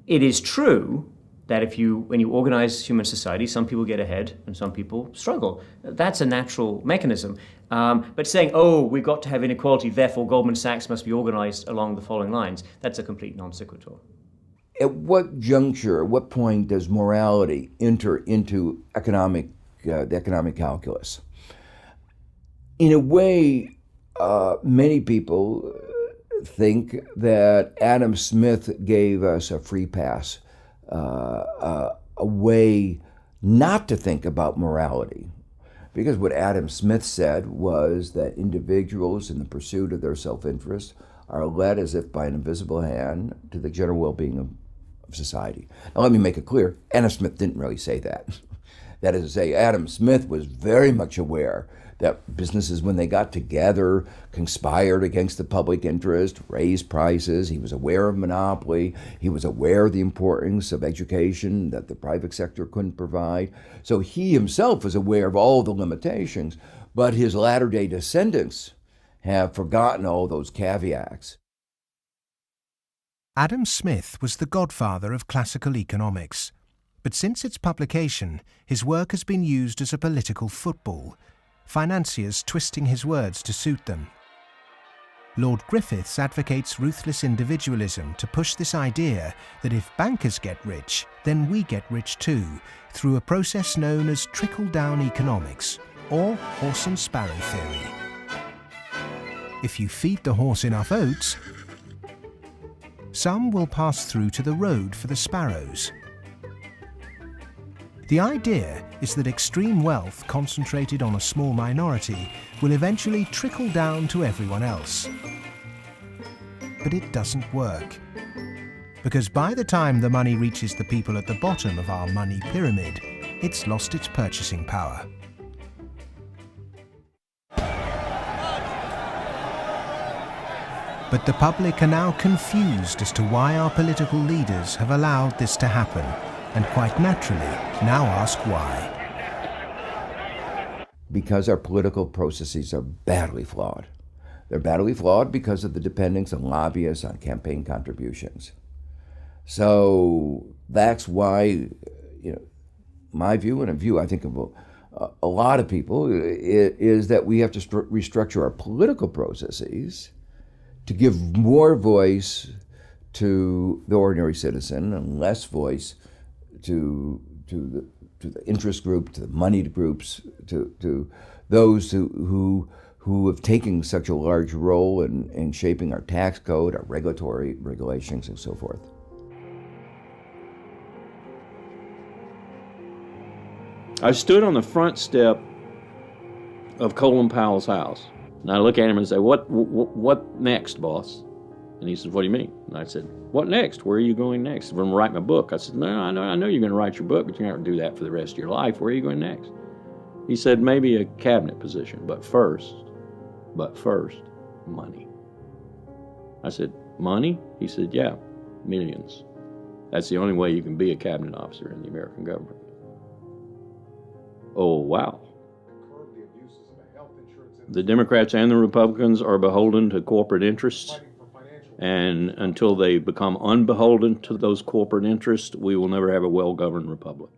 It is true that when you organize human society, some people get ahead and some people struggle. That's a natural mechanism. But saying, we've got to have inequality, therefore Goldman Sachs must be organized along the following lines, that's a complete non sequitur. At what juncture, at what point does morality enter into the economic calculus? In a way, many people think that Adam Smith gave us a free pass, a way not to think about morality. Because what Adam Smith said was that individuals in the pursuit of their self-interest are led as if by an invisible hand to the general well-being of society. Now let me make it clear, Adam Smith didn't really say that. That is to say, Adam Smith was very much aware that businesses, when they got together, conspired against the public interest, raised prices. He was aware of monopoly. He was aware of the importance of education that the private sector couldn't provide. So he himself was aware of all the limitations, but his latter-day descendants have forgotten all those caveats. Adam Smith was the godfather of classical economics, but since its publication, his work has been used as a political football, financiers twisting his words to suit them. Lord Griffiths advocates ruthless individualism to push this idea that if bankers get rich, then we get rich too, through a process known as trickle-down economics, or horse and sparrow theory. If you feed the horse enough oats, some will pass through to the road for the sparrows. The idea is that extreme wealth concentrated on a small minority will eventually trickle down to everyone else. But it doesn't work. Because by the time the money reaches the people at the bottom of our money pyramid, it's lost its purchasing power. But the public are now confused as to why our political leaders have allowed this to happen, and quite naturally now ask why. Because our political processes are badly flawed. They're badly flawed because of the dependence on lobbyists, on campaign contributions. So that's why, my view and a view I think of a lot of people is that we have to restructure our political processes to give more voice to the ordinary citizen and less voice to the interest group, to the moneyed groups, to those who have taken such a large role in shaping our tax code, our regulatory regulations, and so forth. I stood on the front step of Colin Powell's house, and I look at him and say, "What next, boss?" And he said, "What do you mean?" And I said, "What next? Where are you going next?" "I'm going to write my book." I said, "No, I know you're going to write your book, but you're not going to do that for the rest of your life. Where are you going next?" He said, "Maybe a cabinet position, but first, money." I said, "Money?" He said, "Yeah, millions. That's the only way you can be a cabinet officer in the American government." Oh, wow. The Democrats and the Republicans are beholden to corporate interests. And until they become unbeholden to those corporate interests, we will never have a well-governed republic.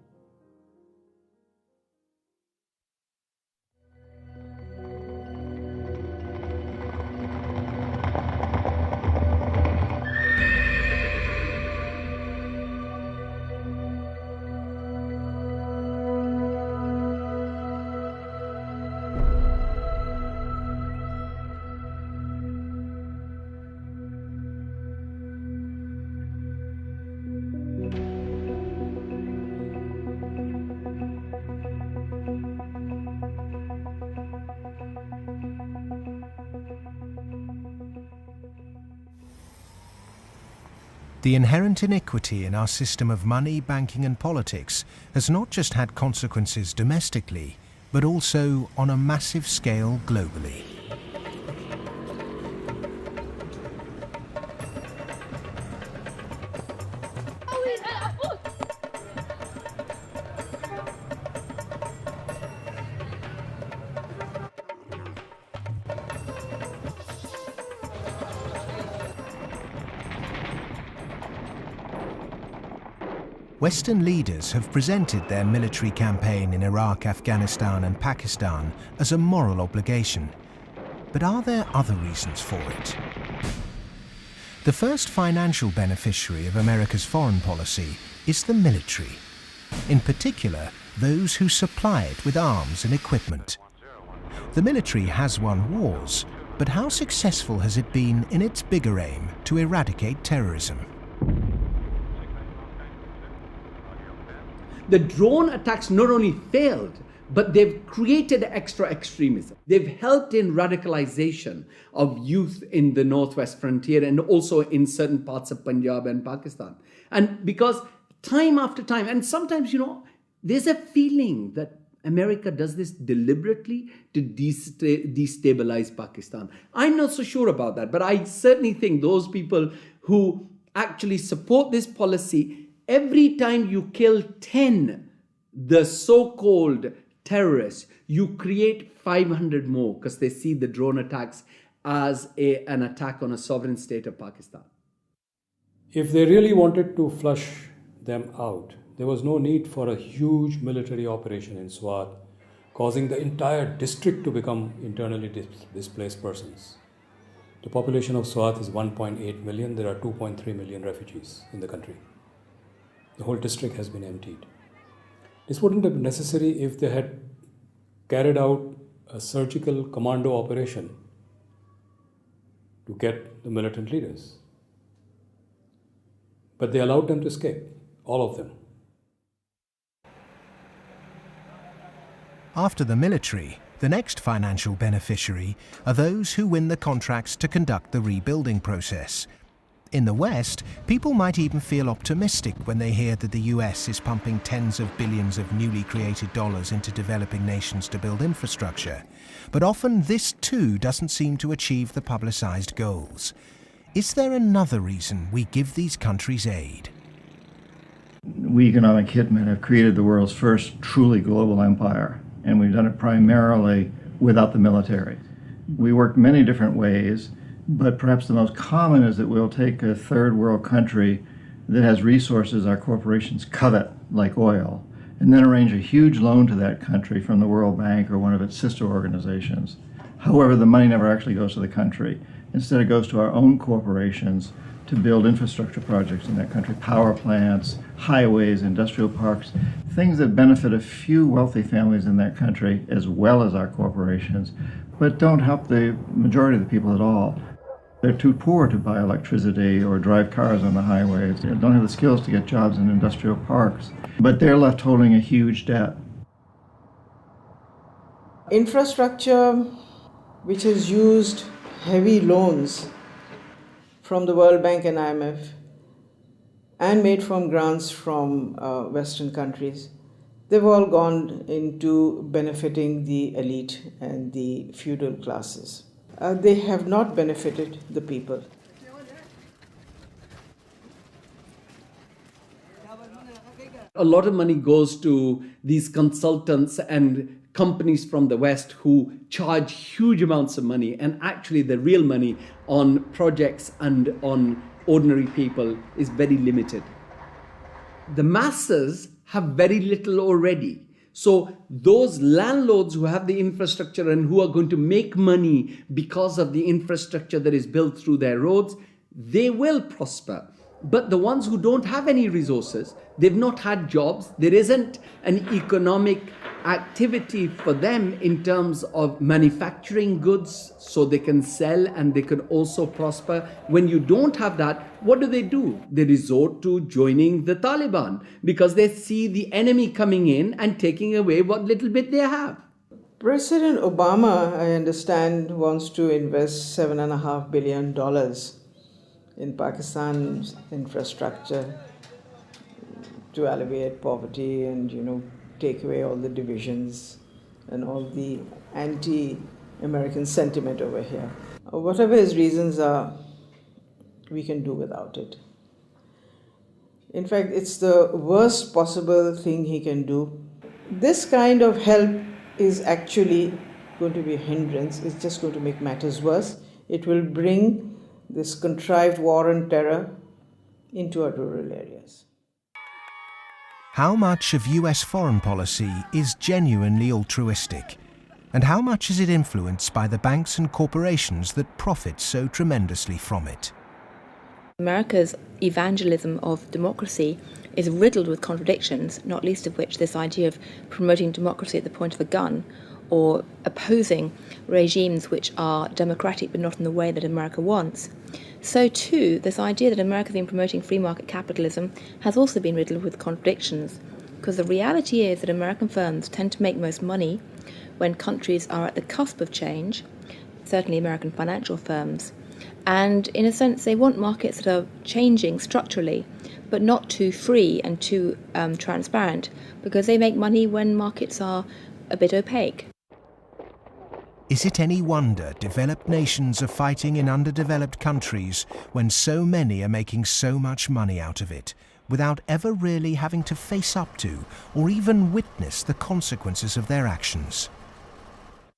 The inherent iniquity in our system of money, banking and politics has not just had consequences domestically, but also on a massive scale globally. Western leaders have presented their military campaign in Iraq, Afghanistan and Pakistan as a moral obligation. But are there other reasons for it? The first financial beneficiary of America's foreign policy is the military. In particular, those who supply it with arms and equipment. The military has won wars, but how successful has it been in its bigger aim to eradicate terrorism? The drone attacks not only failed, but they've created extra extremism. They've helped in radicalization of youth in the northwest frontier and also in certain parts of Punjab and Pakistan. And because time after time, and sometimes, there's a feeling that America does this deliberately to destabilize Pakistan. I'm not so sure about that, but I certainly think those people who actually support this policy, every time you kill 10, the so-called terrorists, you create 500 more because they see the drone attacks as an attack on a sovereign state of Pakistan. If they really wanted to flush them out, there was no need for a huge military operation in Swat, causing the entire district to become internally displaced persons. The population of Swat is 1.8 million. There are 2.3 million refugees in the country. The whole district has been emptied. This wouldn't have been necessary if they had carried out a surgical commando operation to get the militant leaders. But they allowed them to escape, all of them. After the military, the next financial beneficiary are those who win the contracts to conduct the rebuilding process. In the West, people might even feel optimistic when they hear that the US is pumping tens of billions of newly created dollars into developing nations to build infrastructure. But often this too doesn't seem to achieve the publicized goals. Is there another reason we give these countries aid? We economic hitmen have created the world's first truly global empire, and we've done it primarily without the military. We work many different ways, but perhaps the most common is that we'll take a third world country that has resources our corporations covet, like oil, and then arrange a huge loan to that country from the World Bank or one of its sister organizations. However, the money never actually goes to the country. Instead, it goes to our own corporations to build infrastructure projects in that country, power plants, highways, industrial parks, things that benefit a few wealthy families in that country as well as our corporations, but don't help the majority of the people at all. They're too poor to buy electricity or drive cars on the highways. They don't have the skills to get jobs in industrial parks. But they're left holding a huge debt. Infrastructure which has used heavy loans from the World Bank and IMF and made from grants from Western countries, they've all gone into benefiting the elite and the feudal classes. They have not benefited the people. A lot of money goes to these consultants and companies from the West who charge huge amounts of money, and actually the real money on projects and on ordinary people is very limited. The masses have very little already. So those landlords who have the infrastructure and who are going to make money because of the infrastructure that is built through their roads, they will prosper. But the ones who don't have any resources, they've not had jobs, there isn't an economic activity for them in terms of manufacturing goods so they can sell and they can also prosper. When you don't have that, what do? They resort to joining the Taliban because they see the enemy coming in and taking away what little bit they have. President Obama, I understand, wants to invest $7.5 billion in Pakistan's infrastructure to alleviate poverty and, take away all the divisions and all the anti-American sentiment over here. Whatever his reasons are, we can do without it. In fact, it's the worst possible thing he can do. This kind of help is actually going to be a hindrance. It's just going to make matters worse. It will bring this contrived war and terror into our rural areas. How much of US foreign policy is genuinely altruistic? And how much is it influenced by the banks and corporations that profit so tremendously from it? America's evangelism of democracy is riddled with contradictions, not least of which this idea of promoting democracy at the point of a gun, or opposing regimes which are democratic but not in the way that America wants. So too, this idea that America has been promoting free market capitalism has also been riddled with contradictions, because the reality is that American firms tend to make most money when countries are at the cusp of change, certainly American financial firms, and in a sense they want markets that are changing structurally, but not too free and too transparent, because they make money when markets are a bit opaque. Is it any wonder developed nations are fighting in underdeveloped countries when so many are making so much money out of it, without ever really having to face up to or even witness the consequences of their actions?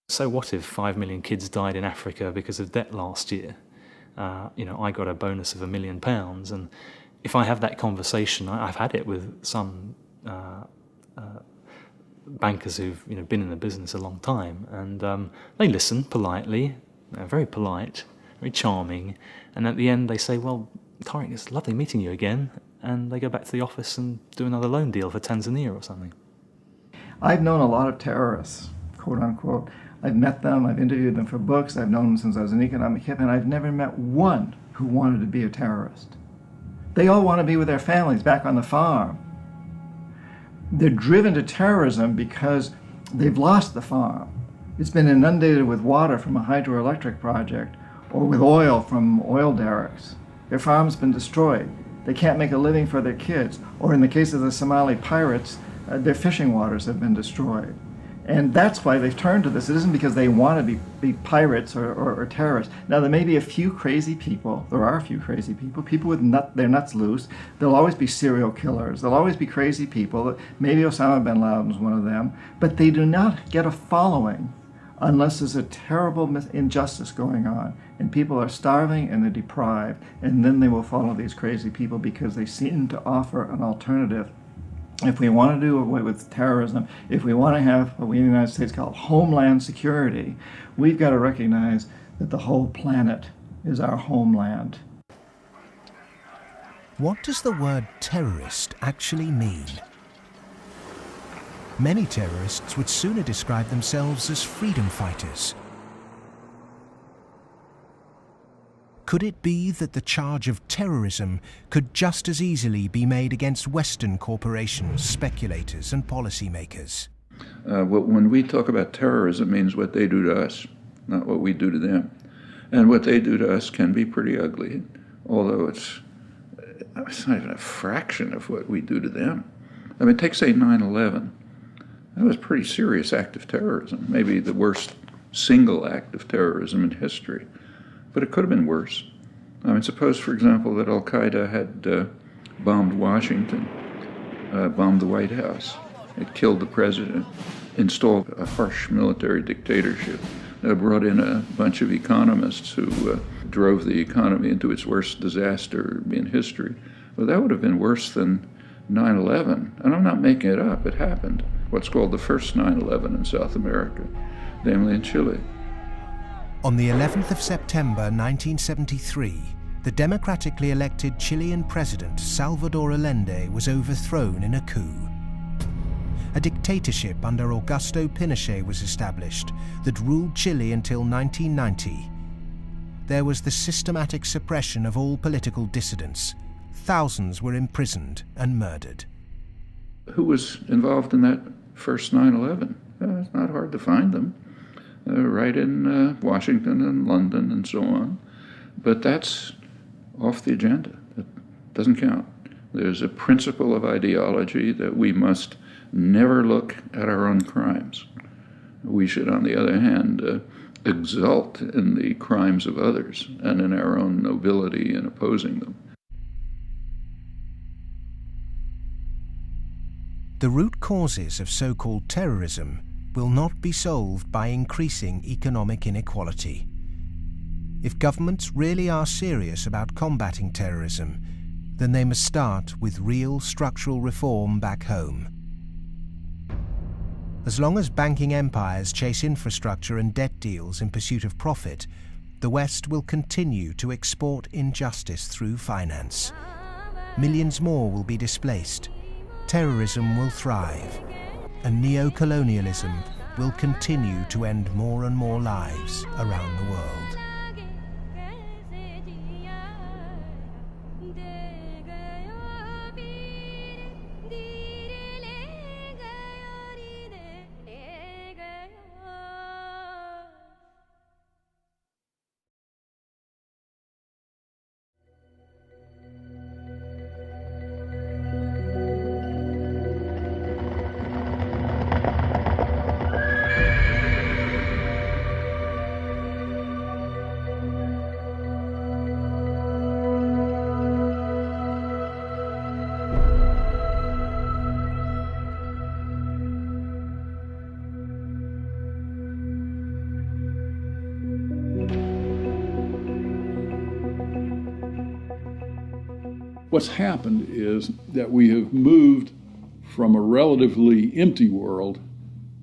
So what if 5 million kids died in Africa because of debt last year? I got a bonus of £1 million, and if I have that conversation, I've had it with some bankers who've been in the business a long time, and they listen politely. They're very polite, very charming, and at the end they say, "Well, Tariq, it's lovely meeting you again," and they go back to the office and do another loan deal for Tanzania or something. I've known a lot of terrorists, quote unquote. I've met them, I've interviewed them for books, I've known them since I was an economic hip, and I've never met one who wanted to be a terrorist. They all want to be with their families back on the farm. They're driven to terrorism because they've lost the farm. It's been inundated with water from a hydroelectric project or with oil from oil derricks. Their farm's been destroyed. They can't make a living for their kids. Or in the case of the Somali pirates, their fishing waters have been destroyed. And that's why they've turned to this. It isn't because they want to be pirates or terrorists. Now, there may be a few crazy people. There are a few crazy people with their nuts loose. There'll always be serial killers. There'll always be crazy people. Maybe Osama bin Laden's one of them. But they do not get a following unless there's a terrible injustice going on. And people are starving and they're deprived. And then they will follow these crazy people because they seem to offer an alternative. If we want to do away with terrorism, if we want to have what we in the United States call homeland security, we've got to recognize that the whole planet is our homeland. What does the word terrorist actually mean? Many terrorists would sooner describe themselves as freedom fighters. Could it be that the charge of terrorism could just as easily be made against Western corporations, speculators and policymakers? When we talk about terrorism, it means what they do to us, not what we do to them. And what they do to us can be pretty ugly, although it's not even a fraction of what we do to them. I mean, take, say, 9/11. That was a pretty serious act of terrorism, maybe the worst single act of terrorism in history. But it could have been worse. I mean, suppose, for example, that Al-Qaeda had bombed Washington, bombed the White House. It killed the president, installed a harsh military dictatorship, brought in a bunch of economists who drove the economy into its worst disaster in history. Well, that would have been worse than 9/11. And I'm not making it up. It happened. What's called the first 9/11 in South America, namely in Chile. On the 11th of September 1973, the democratically elected Chilean president Salvador Allende was overthrown in a coup. A dictatorship under Augusto Pinochet was established that ruled Chile until 1990. There was the systematic suppression of all political dissidents. Thousands were imprisoned and murdered. Who was involved in that first 9/11? It's not hard to find them. Right in Washington and London and so on. But that's off the agenda. It doesn't count. There's a principle of ideology that we must never look at our own crimes. We should, on the other hand, exult in the crimes of others and in our own nobility in opposing them. The root causes of so-called terrorism will not be solved by increasing economic inequality. If governments really are serious about combating terrorism, then they must start with real structural reform back home. As long as banking empires chase infrastructure and debt deals in pursuit of profit, the West will continue to export injustice through finance. Millions more will be displaced. Terrorism will thrive, and neocolonialism will continue to end more and more lives around the world. What's happened is that we have moved from a relatively empty world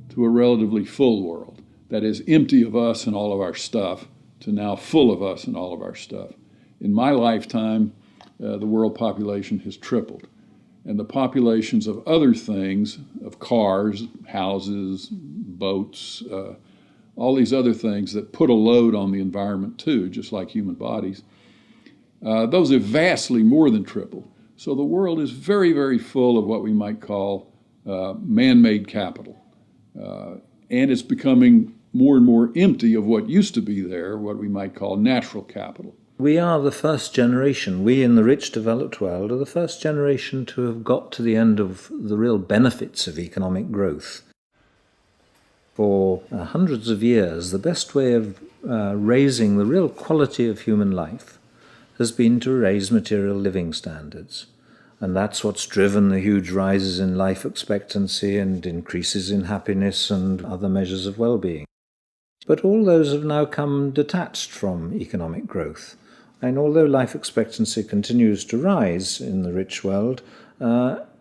to a relatively full world. That is, empty of us and all of our stuff to now full of us and all of our stuff. In my lifetime, the world population has tripled. And the populations of other things, of cars, houses, boats, all these other things that put a load on the environment too, just like human bodies, those have vastly more than tripled. So the world is very, very full of what we might call man-made capital. And it's becoming more and more empty of what used to be there, what we might call natural capital. We are the first generation, we in the rich developed world are the first generation to have got to the end of the real benefits of economic growth. For hundreds of years, the best way of raising the real quality of human life has been to raise material living standards. And that's what's driven the huge rises in life expectancy and increases in happiness and other measures of well-being. But all those have now come detached from economic growth. And although life expectancy continues to rise in the rich world,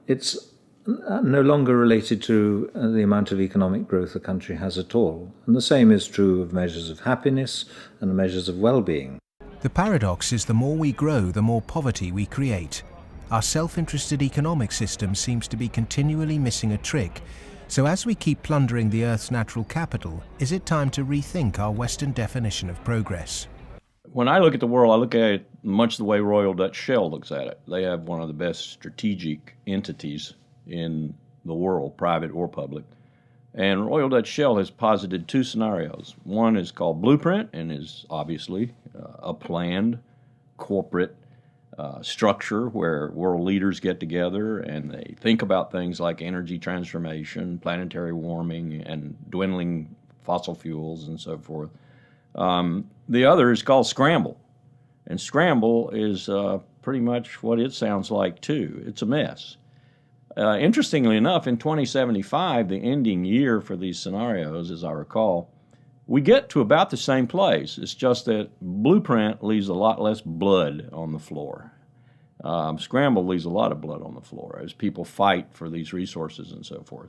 it's no longer related to the amount of economic growth a country has at all. And the same is true of measures of happiness and measures of well-being. The paradox is the more we grow, the more poverty we create. Our self-interested economic system seems to be continually missing a trick. So as we keep plundering the Earth's natural capital, is it time to rethink our Western definition of progress? When I look at the world, I look at it much the way Royal Dutch Shell looks at it. They have one of the best strategic entities in the world, private or public. And Royal Dutch Shell has posited two scenarios. One is called Blueprint and is obviously a planned corporate structure where world leaders get together and they think about things like energy transformation, planetary warming, and dwindling fossil fuels and so forth. The other is called Scramble. And Scramble is pretty much what it sounds like too. It's a mess. Interestingly enough, in 2075, the ending year for these scenarios, as I recall, we get to about the same place. It's just that Blueprint leaves a lot less blood on the floor. Scramble leaves a lot of blood on the floor as people fight for these resources and so forth.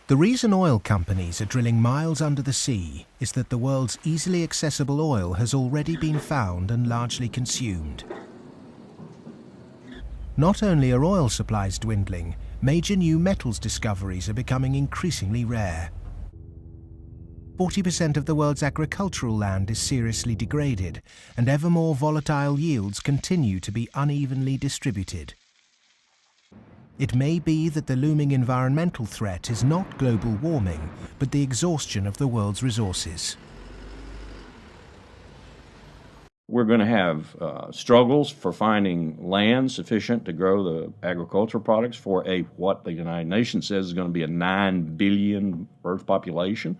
The reason oil companies are drilling miles under the sea is that the world's easily accessible oil has already been found and largely consumed. Not only are oil supplies dwindling, major new metals discoveries are becoming increasingly rare. 40% of the world's agricultural land is seriously degraded, and ever more volatile yields continue to be unevenly distributed. It may be that the looming environmental threat is not global warming, but the exhaustion of the world's resources. We're going to have struggles for finding land sufficient to grow the agricultural products for what the United Nations says is going to be a 9 billion Earth population.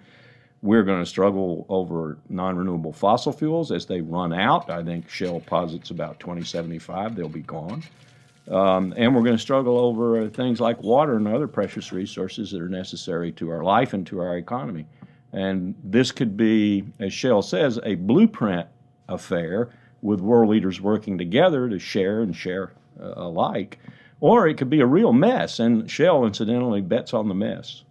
We're going to struggle over non-renewable fossil fuels as they run out. I think Shell posits about 2075 they'll be gone. And we're going to struggle over things like water and other precious resources that are necessary to our life and to our economy. And this could be, as Shell says, a blueprint affair with world leaders working together to share and share alike. Or it could be a real mess, and Shell, incidentally, bets on the mess.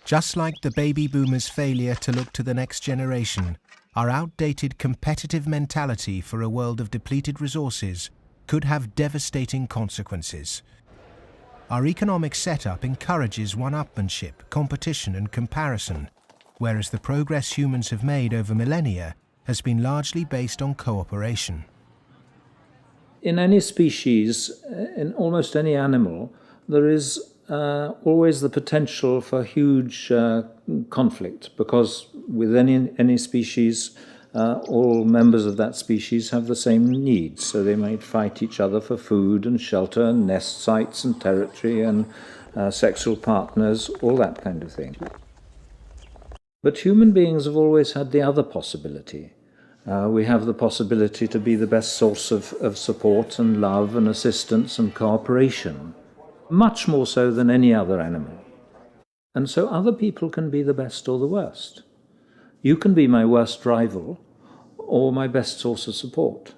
Just like the baby boomers' failure to look to the next generation, our outdated competitive mentality for a world of depleted resources could have devastating consequences. Our economic setup encourages one-upmanship, competition and comparison, whereas the progress humans have made over millennia has been largely based on cooperation. In any species, in almost any animal, there is always the potential for huge conflict, because with any species, all members of that species have the same needs, so they might fight each other for food and shelter and nest sites and territory and sexual partners, all that kind of thing. But human beings have always had the other possibility. We have the possibility to be the best source of support and love and assistance and cooperation, much more so than any other animal. And so other people can be the best or the worst. You can be my worst rival or my best source of support.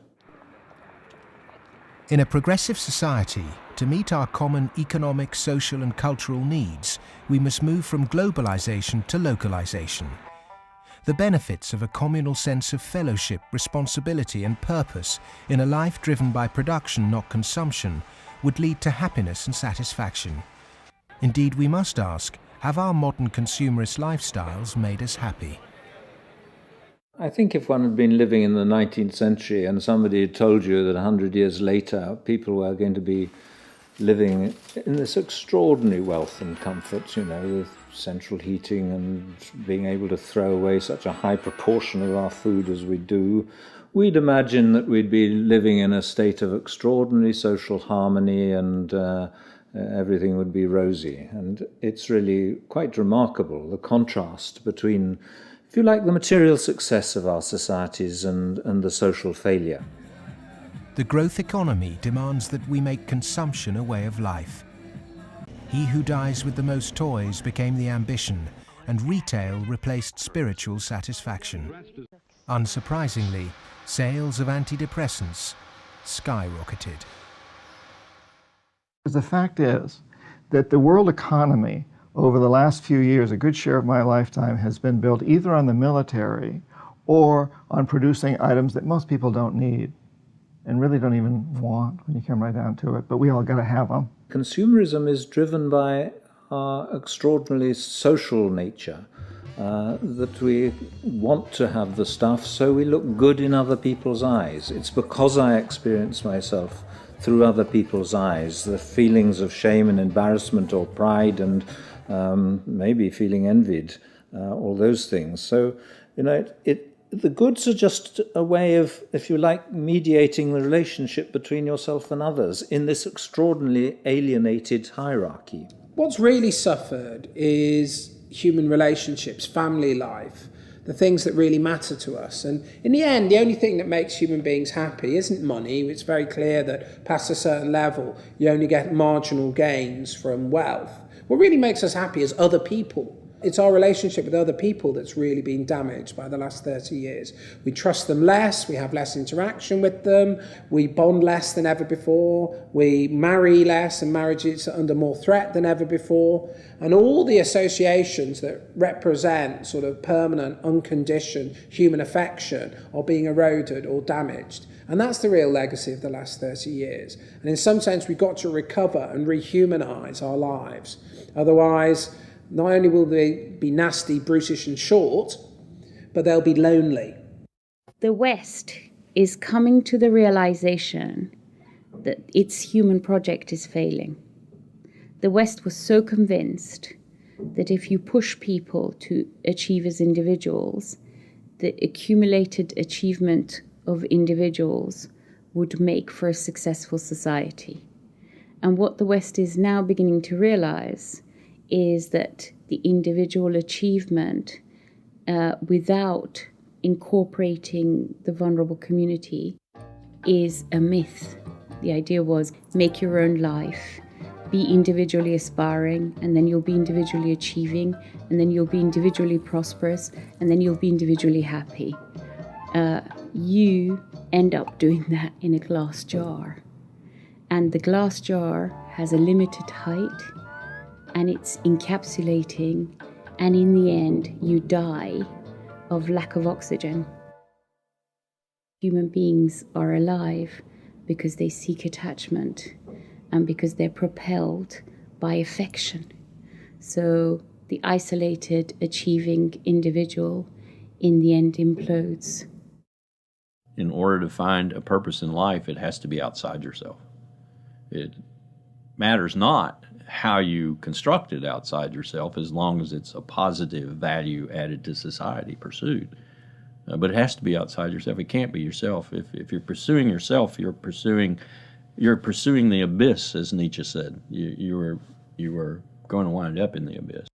In a progressive society, to meet our common economic, social and cultural needs, we must move from globalization to localization. The benefits of a communal sense of fellowship, responsibility and purpose in a life driven by production, not consumption, would lead to happiness and satisfaction. Indeed, we must ask, have our modern consumerist lifestyles made us happy? I think if one had been living in the 19th century and somebody had told you that 100 years later people were going to be living in this extraordinary wealth and comfort, with central heating and being able to throw away such a high proportion of our food as we do, we'd imagine that we'd be living in a state of extraordinary social harmony and everything would be rosy. And it's really quite remarkable, the contrast between, if you like, the material success of our societies and the social failure. The growth economy demands that we make consumption a way of life. He who dies with the most toys became the ambition, and retail replaced spiritual satisfaction. Unsurprisingly, sales of antidepressants skyrocketed. The fact is that the world economy over the last few years, a good share of my lifetime, has been built either on the military or on producing items that most people don't need and really don't even want when you come right down to it, but we all got to have them. Consumerism is driven by our extraordinarily social nature, that we want to have the stuff so we look good in other people's eyes. It's because I experience myself through other people's eyes, the feelings of shame and embarrassment or pride and maybe feeling envied, all those things. So, the goods are just a way of, if you like, mediating the relationship between yourself and others in this extraordinarily alienated hierarchy. What's really suffered is human relationships, family life, the things that really matter to us. And in the end, the only thing that makes human beings happy isn't money. It's very clear that past a certain level, you only get marginal gains from wealth. What really makes us happy is other people. It's our relationship with other people that's really been damaged by the last 30 years. We trust them less, we have less interaction with them, we bond less than ever before, we marry less and marriage is under more threat than ever before. And all the associations that represent sort of permanent, unconditioned human affection are being eroded or damaged. And that's the real legacy of the last 30 years. And in some sense, we've got to recover and rehumanize our lives. Otherwise, not only will they be nasty, brutish and short, but they'll be lonely. The West is coming to the realization that its human project is failing. The West was so convinced that if you push people to achieve as individuals, the accumulated achievement of individuals would make for a successful society. And what the West is now beginning to realize is that the individual achievement, without incorporating the vulnerable community, is a myth. The idea was make your own life, be individually aspiring, and then you'll be individually achieving, and then you'll be individually prosperous, and then you'll be individually happy. You end up doing that in a glass jar. And the glass jar has a limited height, and it's encapsulating, and in the end, you die of lack of oxygen. Human beings are alive because they seek attachment and because they're propelled by affection. So the isolated, achieving individual in the end implodes. In order to find a purpose in life, it has to be outside yourself. It matters not how you construct it outside yourself, as long as it's a positive value added to society pursued. But it has to be outside yourself. It can't be yourself. If you're pursuing yourself, you're pursuing the abyss, as Nietzsche said. You are going to wind up in the abyss.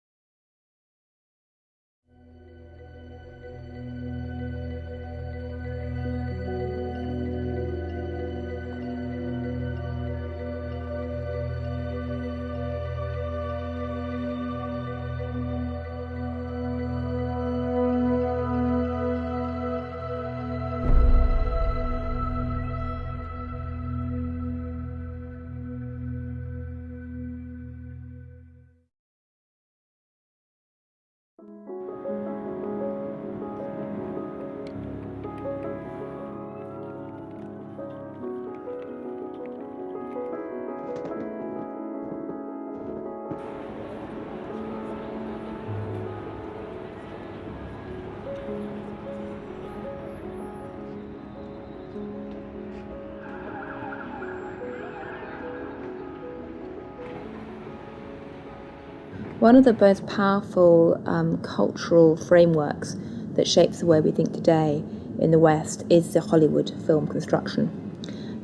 One of the most powerful cultural frameworks that shapes the way we think today in the West is the Hollywood film construction.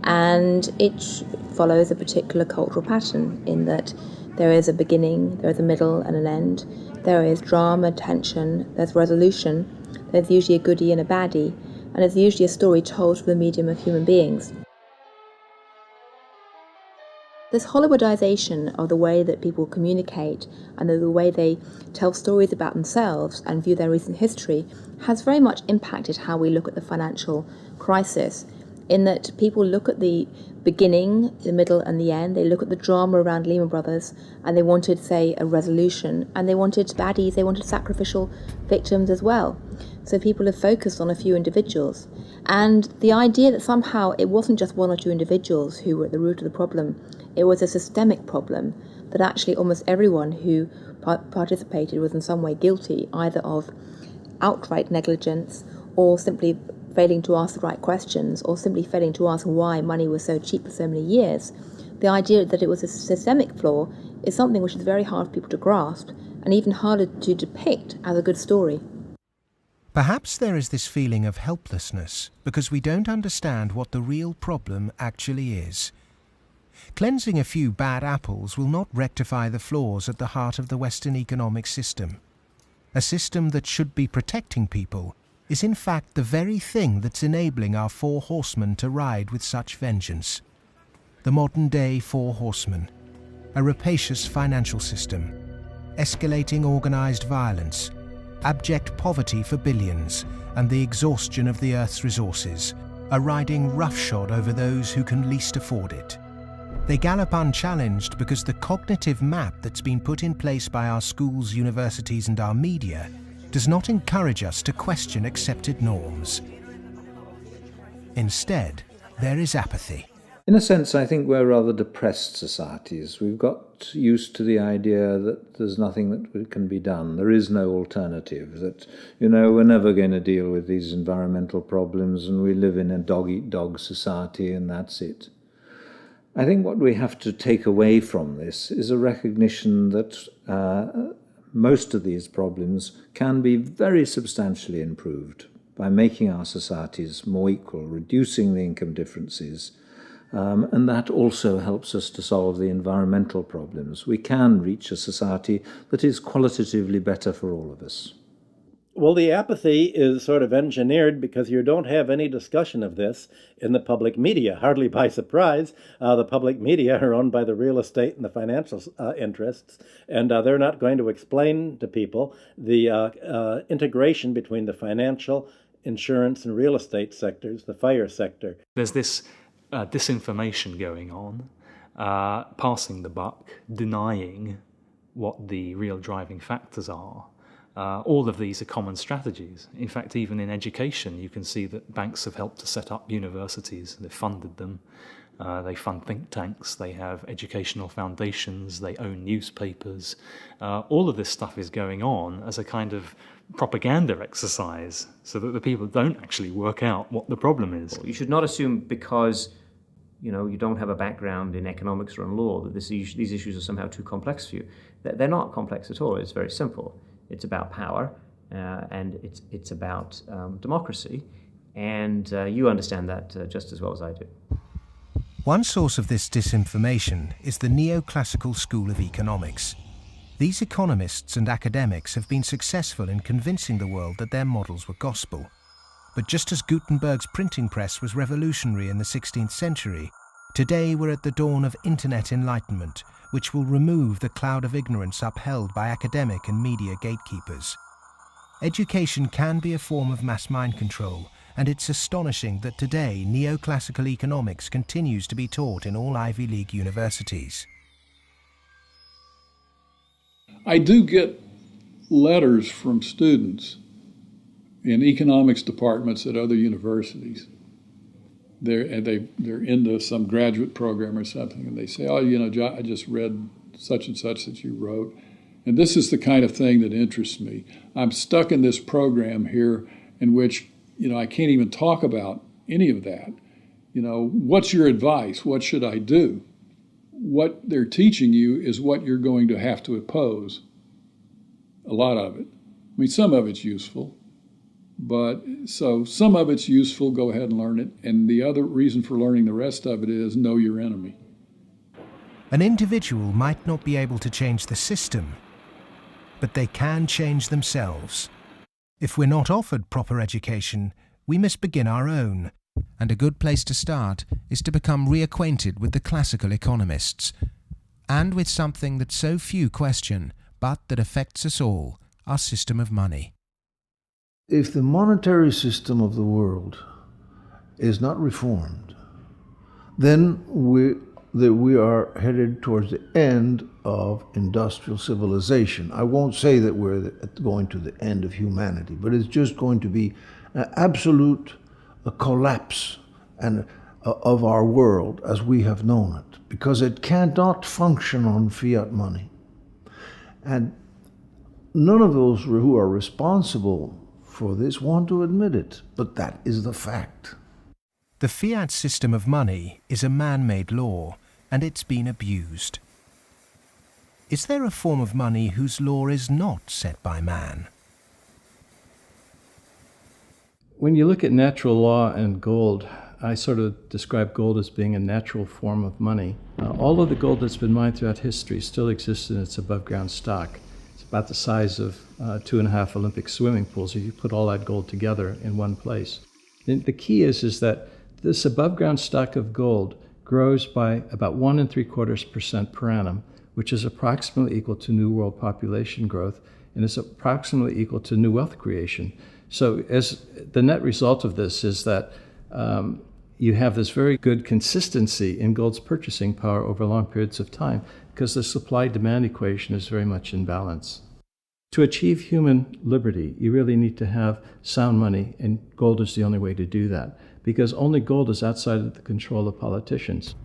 And it follows a particular cultural pattern in that there is a beginning, there is a middle and an end, there is drama, tension, there's resolution, there's usually a goodie and a baddie, and there's usually a story told through the medium of human beings. This Hollywoodization of the way that people communicate and the way they tell stories about themselves and view their recent history has very much impacted how we look at the financial crisis, in that people look at the beginning, the middle and the end. They look at the drama around Lehman Brothers and they wanted, say, a resolution, and they wanted baddies, they wanted sacrificial victims as well. So people have focused on a few individuals. And the idea that somehow it wasn't just one or two individuals who were at the root of the problem, it was a systemic problem, that actually almost everyone who participated was in some way guilty, either of outright negligence or simply failing to ask the right questions or simply failing to ask why money was so cheap for so many years. The idea that it was a systemic flaw is something which is very hard for people to grasp and even harder to depict as a good story. Perhaps there is this feeling of helplessness because we don't understand what the real problem actually is. Cleansing a few bad apples will not rectify the flaws at the heart of the Western economic system. A system that should be protecting people is in fact the very thing that's enabling our four horsemen to ride with such vengeance. The modern-day four horsemen: a rapacious financial system, escalating organised violence, abject poverty for billions, and the exhaustion of the Earth's resources, are riding roughshod over those who can least afford it. They gallop unchallenged because the cognitive map that's been put in place by our schools, universities, and our media does not encourage us to question accepted norms. Instead, there is apathy. In a sense, I think we're rather depressed societies. We've got used to the idea that there's nothing that can be done. There is no alternative, that, we're never going to deal with these environmental problems and we live in a dog-eat-dog society and that's it. I think what we have to take away from this is a recognition that most of these problems can be very substantially improved by making our societies more equal, reducing the income differences, and that also helps us to solve the environmental problems. We can reach a society that is qualitatively better for all of us. Well, the apathy is sort of engineered because you don't have any discussion of this in the public media, hardly by surprise. The public media are owned by the real estate and the financial interests, and they're not going to explain to people the integration between the financial, insurance, and real estate sectors, the FIRE sector. There's this disinformation going on, passing the buck, denying what the real driving factors are. All of these are common strategies. In fact, even in education, you can see that banks have helped to set up universities. They've funded them. They fund think tanks. They have educational foundations. They own newspapers. All of this stuff is going on as a kind of propaganda exercise so that the people don't actually work out what the problem is. You should not assume because you don't have a background in economics or in law that these issues are somehow too complex for you. They're not complex at all. It's very simple. It's about power, and it's about democracy, and you understand that just as well as I do. One source of this disinformation is the Neoclassical school of economics. These economists and academics have been successful in convincing the world that their models were gospel. But just as Gutenberg's printing press was revolutionary in the 16th century, today we're at the dawn of internet enlightenment, which will remove the cloud of ignorance upheld by academic and media gatekeepers. Education can be a form of mass mind control, and it's astonishing that today neoclassical economics continues to be taught in all Ivy League universities. I do get letters from students in economics departments at other universities. They're into some graduate program or something, and they say, oh, I just read such and such that you wrote, and this is the kind of thing that interests me. I'm stuck in this program here in which, I can't even talk about any of that. What's your advice? What should I do? What they're teaching you is what you're going to have to oppose. A lot of it. I mean, some of it's useful. But so some of it's useful, go ahead and learn it. And the other reason for learning the rest of it is know your enemy. An individual might not be able to change the system, but they can change themselves. If we're not offered proper education, we must begin our own. And a good place to start is to become reacquainted with the classical economists, and with something that so few question, but that affects us all, our system of money. If the monetary system of the world is not reformed, then we are headed towards the end of industrial civilization. I won't say that we're going to the end of humanity, but it's just going to be an absolute collapse of our world as we have known it, because it cannot function on fiat money. And none of those who are responsible for this want to admit it, but that is the fact. The fiat system of money is a man-made law, and it's been abused. Is there a form of money whose law is not set by man? When you look at natural law and gold, I sort of describe gold as being a natural form of money. All of the gold that's been mined throughout history still exists in its above-ground stock. It's about the size of 2.5 Olympic swimming pools if you put all that gold together in one place. The key is that this above-ground stock of gold grows by about 1 3/4% per annum, which is approximately equal to new world population growth, and is approximately equal to new wealth creation. So as the net result of this is that you have this very good consistency in gold's purchasing power over long periods of time, because the supply-demand equation is very much in balance. To achieve human liberty, you really need to have sound money, and gold is the only way to do that, because only gold is outside of the control of politicians.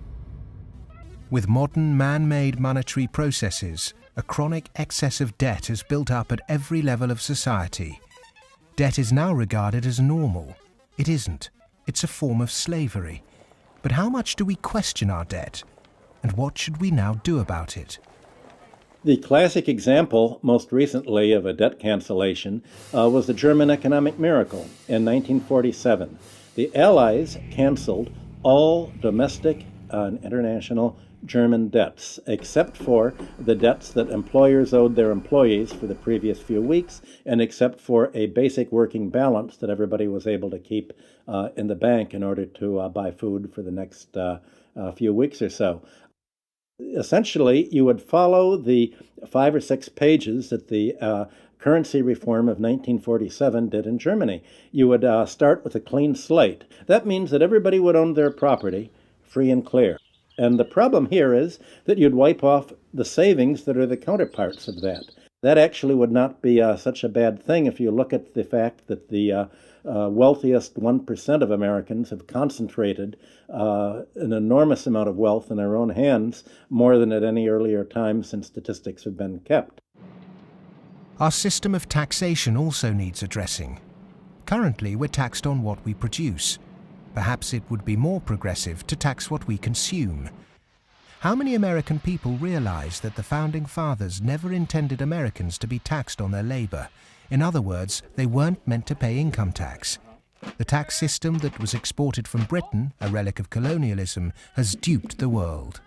With modern man-made monetary processes, a chronic excess of debt has built up at every level of society. Debt is now regarded as normal. It isn't. It's a form of slavery. But how much do we question our debt? And what should we now do about it? The classic example, most recently, of a debt cancellation was the German economic miracle in 1947. The Allies canceled all domestic and international German debts, except for the debts that employers owed their employees for the previous few weeks, and except for a basic working balance that everybody was able to keep in the bank in order to buy food for the next few weeks or so. Essentially, you would follow the 5 or 6 pages that the currency reform of 1947 did in Germany. You would start with a clean slate. That means that everybody would own their property free and clear. And the problem here is that you'd wipe off the savings that are the counterparts of that. That actually would not be such a bad thing if you look at the fact that the wealthiest 1% of Americans have concentrated an enormous amount of wealth in their own hands, more than at any earlier time since statistics have been kept. Our system of taxation also needs addressing. Currently, we're taxed on what we produce. Perhaps it would be more progressive to tax what we consume. How many American people realize that the Founding Fathers never intended Americans to be taxed on their labor? In other words, they weren't meant to pay income tax. The tax system that was exported from Britain, a relic of colonialism, has duped the world.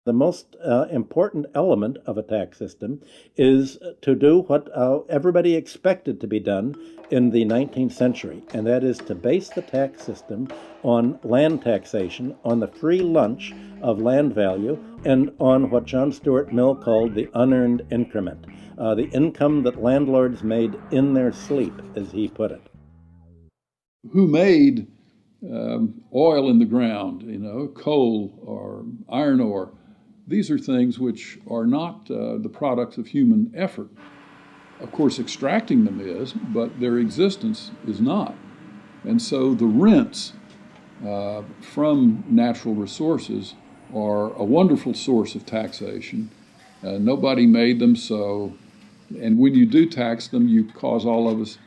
The most important element of a tax system is to do what everybody expected to be done in the 19th century, and that is to base the tax system on land taxation, on the free lunch of land value, and on what John Stuart Mill called the unearned increment, the income that landlords made in their sleep, as he put it. Who made oil in the ground, coal or iron ore? These are things which are not the products of human effort. Of course, extracting them is, but their existence is not. And so the rents from natural resources are a wonderful source of taxation. Nobody made them, and when you do tax them, you cause all of us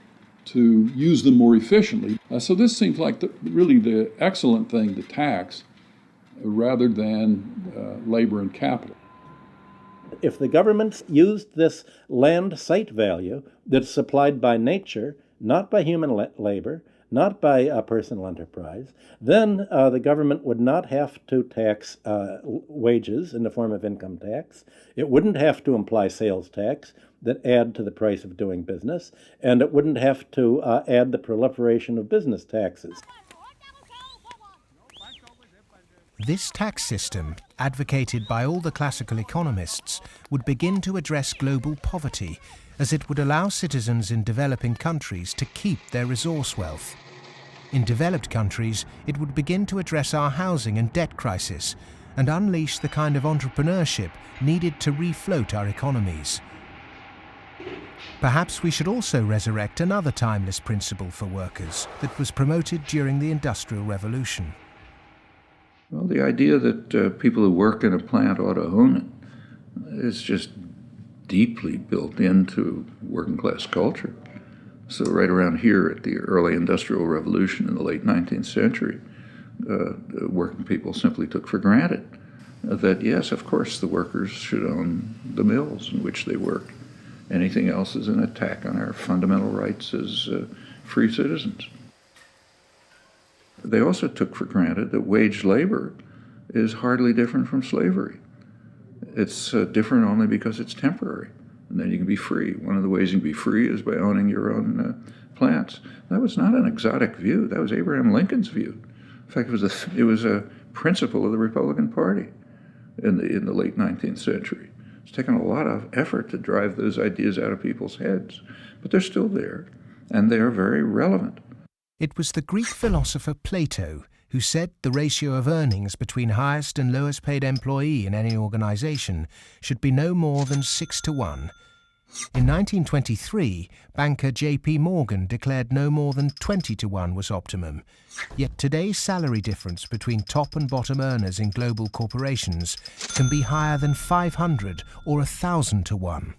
to use them more efficiently. So this seems like really the excellent thing to tax, rather than labor and capital. If the government used this land site value that's supplied by nature, not by human labor, not by personal enterprise, then the government would not have to tax wages in the form of income tax. It wouldn't have to imply sales tax that add to the price of doing business, and it wouldn't have to add the proliferation of business taxes. This tax system, advocated by all the classical economists, would begin to address global poverty, as it would allow citizens in developing countries to keep their resource wealth. In developed countries, it would begin to address our housing and debt crisis and unleash the kind of entrepreneurship needed to refloat our economies. Perhaps we should also resurrect another timeless principle for workers that was promoted during the Industrial Revolution. Well, the idea that people who work in a plant ought to own it is just deeply built into working class culture. So right around here at the early Industrial Revolution in the late 19th century, working people simply took for granted that, yes, of course, the workers should own the mills in which they work. Anything else is an attack on our fundamental rights as free citizens. They also took for granted that wage labor is hardly different from slavery. It's different only because it's temporary, and then you can be free. One of the ways you can be free is by owning your own plants. That was not an exotic view. That was Abraham Lincoln's view. In fact, it was a principle of the Republican Party in the late 19th century. It's taken a lot of effort to drive those ideas out of people's heads, but they're still there, and they are very relevant. It was the Greek philosopher Plato who said the ratio of earnings between highest and lowest paid employee in any organization should be no more than 6 to 1. In 1923, banker J.P. Morgan declared no more than 20 to 1 was optimum. Yet today's salary difference between top and bottom earners in global corporations can be higher than 500 or 1,000 to 1.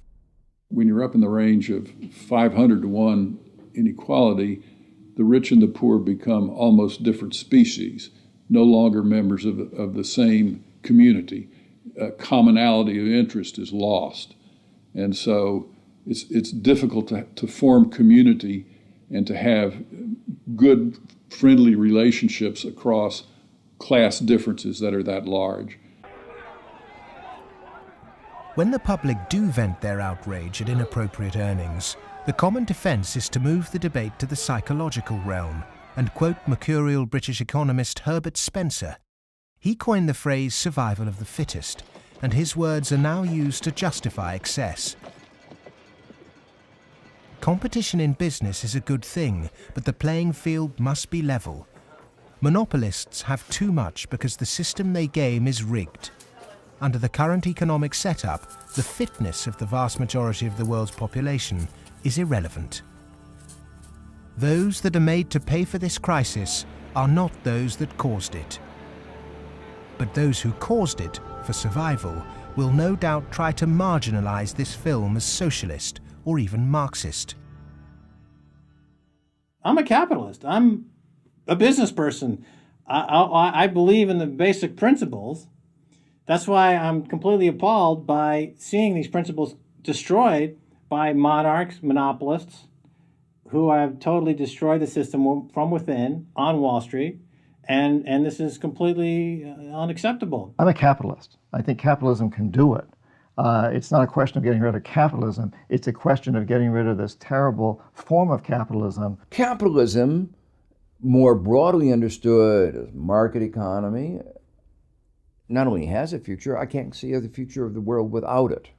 When you're up in the range of 500 to 1 inequality, the rich and the poor become almost different species, no longer members of the same community. commonality of interest is lost. And so it's difficult to form community and to have good, friendly relationships across class differences that are that large. When the public do vent their outrage at inappropriate earnings, the common defence is to move the debate to the psychological realm and quote mercurial British economist Herbert Spencer. He coined the phrase survival of the fittest, and his words are now used to justify excess. Competition in business is a good thing, but the playing field must be level. Monopolists have too much because the system they game is rigged. Under the current economic setup, the fitness of the vast majority of the world's population is irrelevant. Those that are made to pay for this crisis are not those that caused it. But those who caused it, for survival, will no doubt try to marginalize this film as socialist or even Marxist. I'm a capitalist. I'm a business person. I believe in the basic principles. That's why I'm completely appalled by seeing these principles destroyed by monarchs, monopolists, who have totally destroyed the system from within on Wall Street. And this is completely unacceptable. I'm a capitalist. I think capitalism can do it. It's not a question of getting rid of capitalism. It's a question of getting rid of this terrible form of capitalism. Capitalism, more broadly understood as market economy, not only has a future, I can't see the future of the world without it.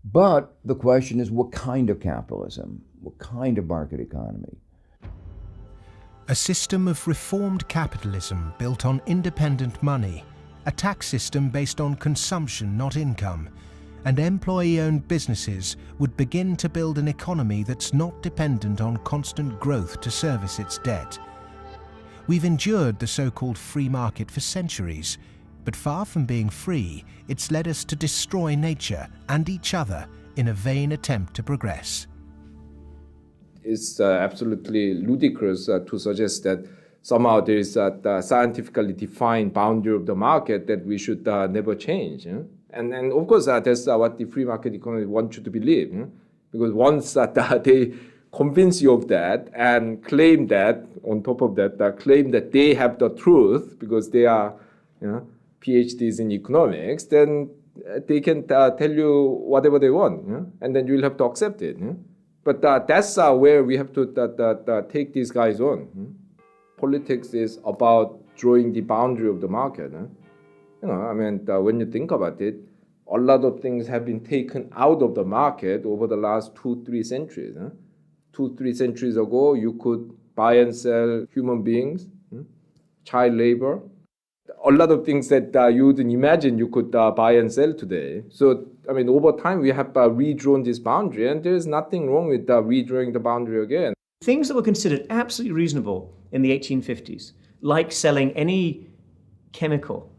But the question is, what kind of capitalism? What kind of market economy? A system of reformed capitalism built on independent money, a tax system based on consumption, not income, and employee-owned businesses would begin to build an economy that's not dependent on constant growth to service its debt. We've endured the so-called free market for centuries, but far from being free, it's led us to destroy nature and each other in a vain attempt to progress. It's absolutely ludicrous to suggest that somehow there is a scientifically defined boundary of the market that we should never change. And of course, that's what the free market economy wants you to believe. Because once they convince you of that and claim that, on top of that, claim that they have the truth because they are PhDs in economics, then they can tell you whatever they want, and then you'll have to accept it. But that's where we have to take these guys on. Politics is about drawing the boundary of the market. When you think about it, a lot of things have been taken out of the market over the last 2-3 centuries. 2-3 centuries ago, you could buy and sell human beings, child labor, a lot of things that you wouldn't imagine you could buy and sell today. So, over time, we have redrawn this boundary, and there's nothing wrong with redrawing the boundary again. Things that were considered absolutely reasonable in the 1850s, like selling any chemical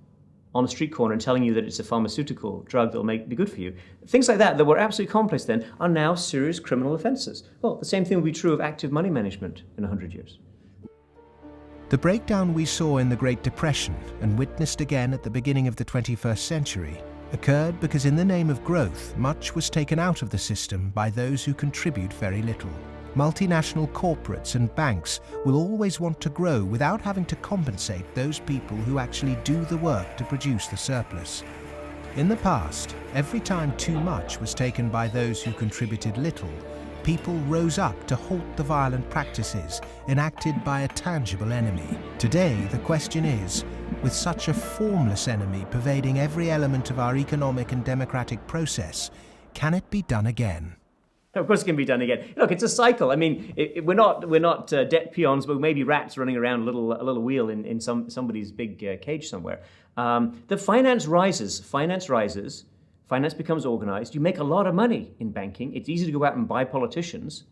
on a street corner and telling you that it's a pharmaceutical drug that will be good for you, things like that were absolutely commonplace then, are now serious criminal offences. Well, the same thing will be true of active money management in 100 years. The breakdown we saw in the Great Depression and witnessed again at the beginning of the 21st century occurred because in the name of growth, much was taken out of the system by those who contribute very little. Multinational corporates and banks will always want to grow without having to compensate those people who actually do the work to produce the surplus. In the past, every time too much was taken by those who contributed little, people rose up to halt the violent practices enacted by a tangible enemy. Today, the question is, with such a formless enemy pervading every element of our economic and democratic process, can it be done again? Of course it can be done again. Look, it's a cycle. We're not debt peons, but maybe rats running around a little wheel in somebody's big cage somewhere. The finance rises. Finance becomes organized. You make a lot of money in banking. It's easy to go out and buy politicians.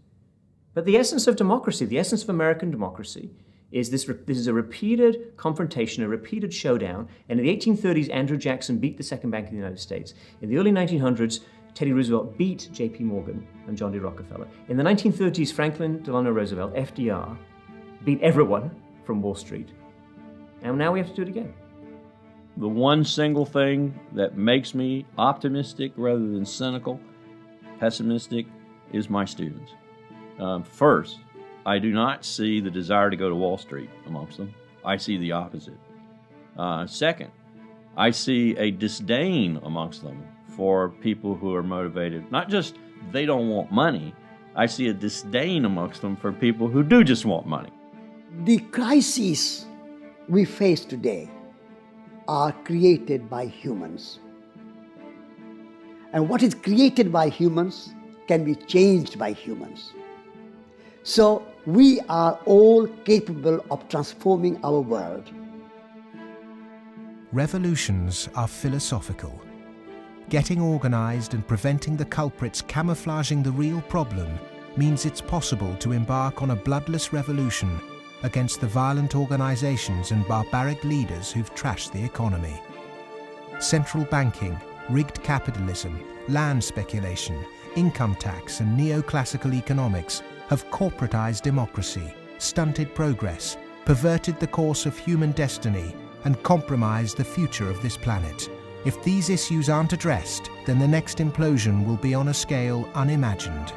But the essence of democracy, the essence of American democracy, is this is a repeated confrontation, a repeated showdown. And in the 1830s, Andrew Jackson beat the second bank of the United States. In the early 1900s, Teddy Roosevelt beat J.P. Morgan and John D. Rockefeller. In the 1930s, Franklin Delano Roosevelt, FDR, beat everyone from Wall Street. And now we have to do it again. the one single thing that makes me optimistic rather than cynical, pessimistic, is my students. First, I do not see the desire to go to Wall Street amongst them. I see the opposite. Second, I see a disdain amongst them for people who are motivated. Not just they don't want money, I see a disdain amongst them for people who do just want money. The crises we face today are created by humans. And what is created by humans can be changed by humans. So we are all capable of transforming our world. Revolutions are philosophical. Getting organized and preventing the culprits camouflaging the real problem means it's possible to embark on a bloodless revolution against the violent organizations and barbaric leaders who've trashed the economy. Central banking, rigged capitalism, land speculation, income tax and neoclassical economics have corporatized democracy, stunted progress, perverted the course of human destiny and compromised the future of this planet. If these issues aren't addressed, then the next implosion will be on a scale unimagined.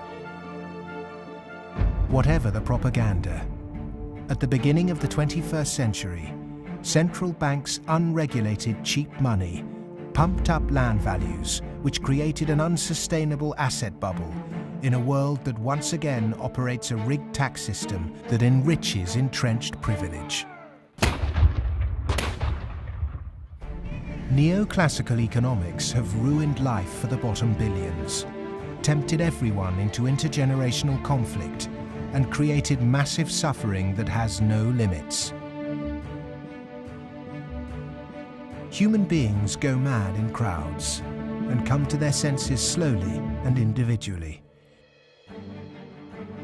Whatever the propaganda, at the beginning of the 21st century, central banks' unregulated cheap money pumped up land values, which created an unsustainable asset bubble in a world that once again operates a rigged tax system that enriches entrenched privilege. Neoclassical economics have ruined life for the bottom billions, tempted everyone into intergenerational conflict, and created massive suffering that has no limits. Human beings go mad in crowds and come to their senses slowly and individually.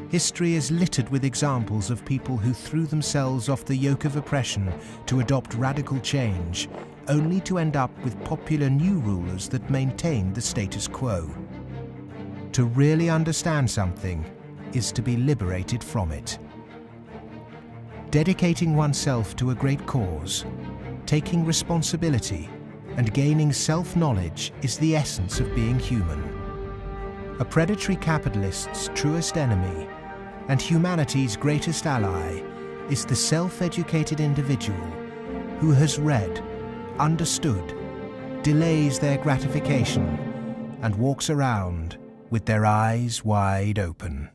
History is littered with examples of people who threw themselves off the yoke of oppression to adopt radical change, only to end up with popular new rulers that maintain the status quo. To really understand something is to be liberated from it. Dedicating oneself to a great cause, taking responsibility, and gaining self-knowledge is the essence of being human. A predatory capitalist's truest enemy and humanity's greatest ally is the self-educated individual who has read, understood, delays their gratification, and walks around with their eyes wide open.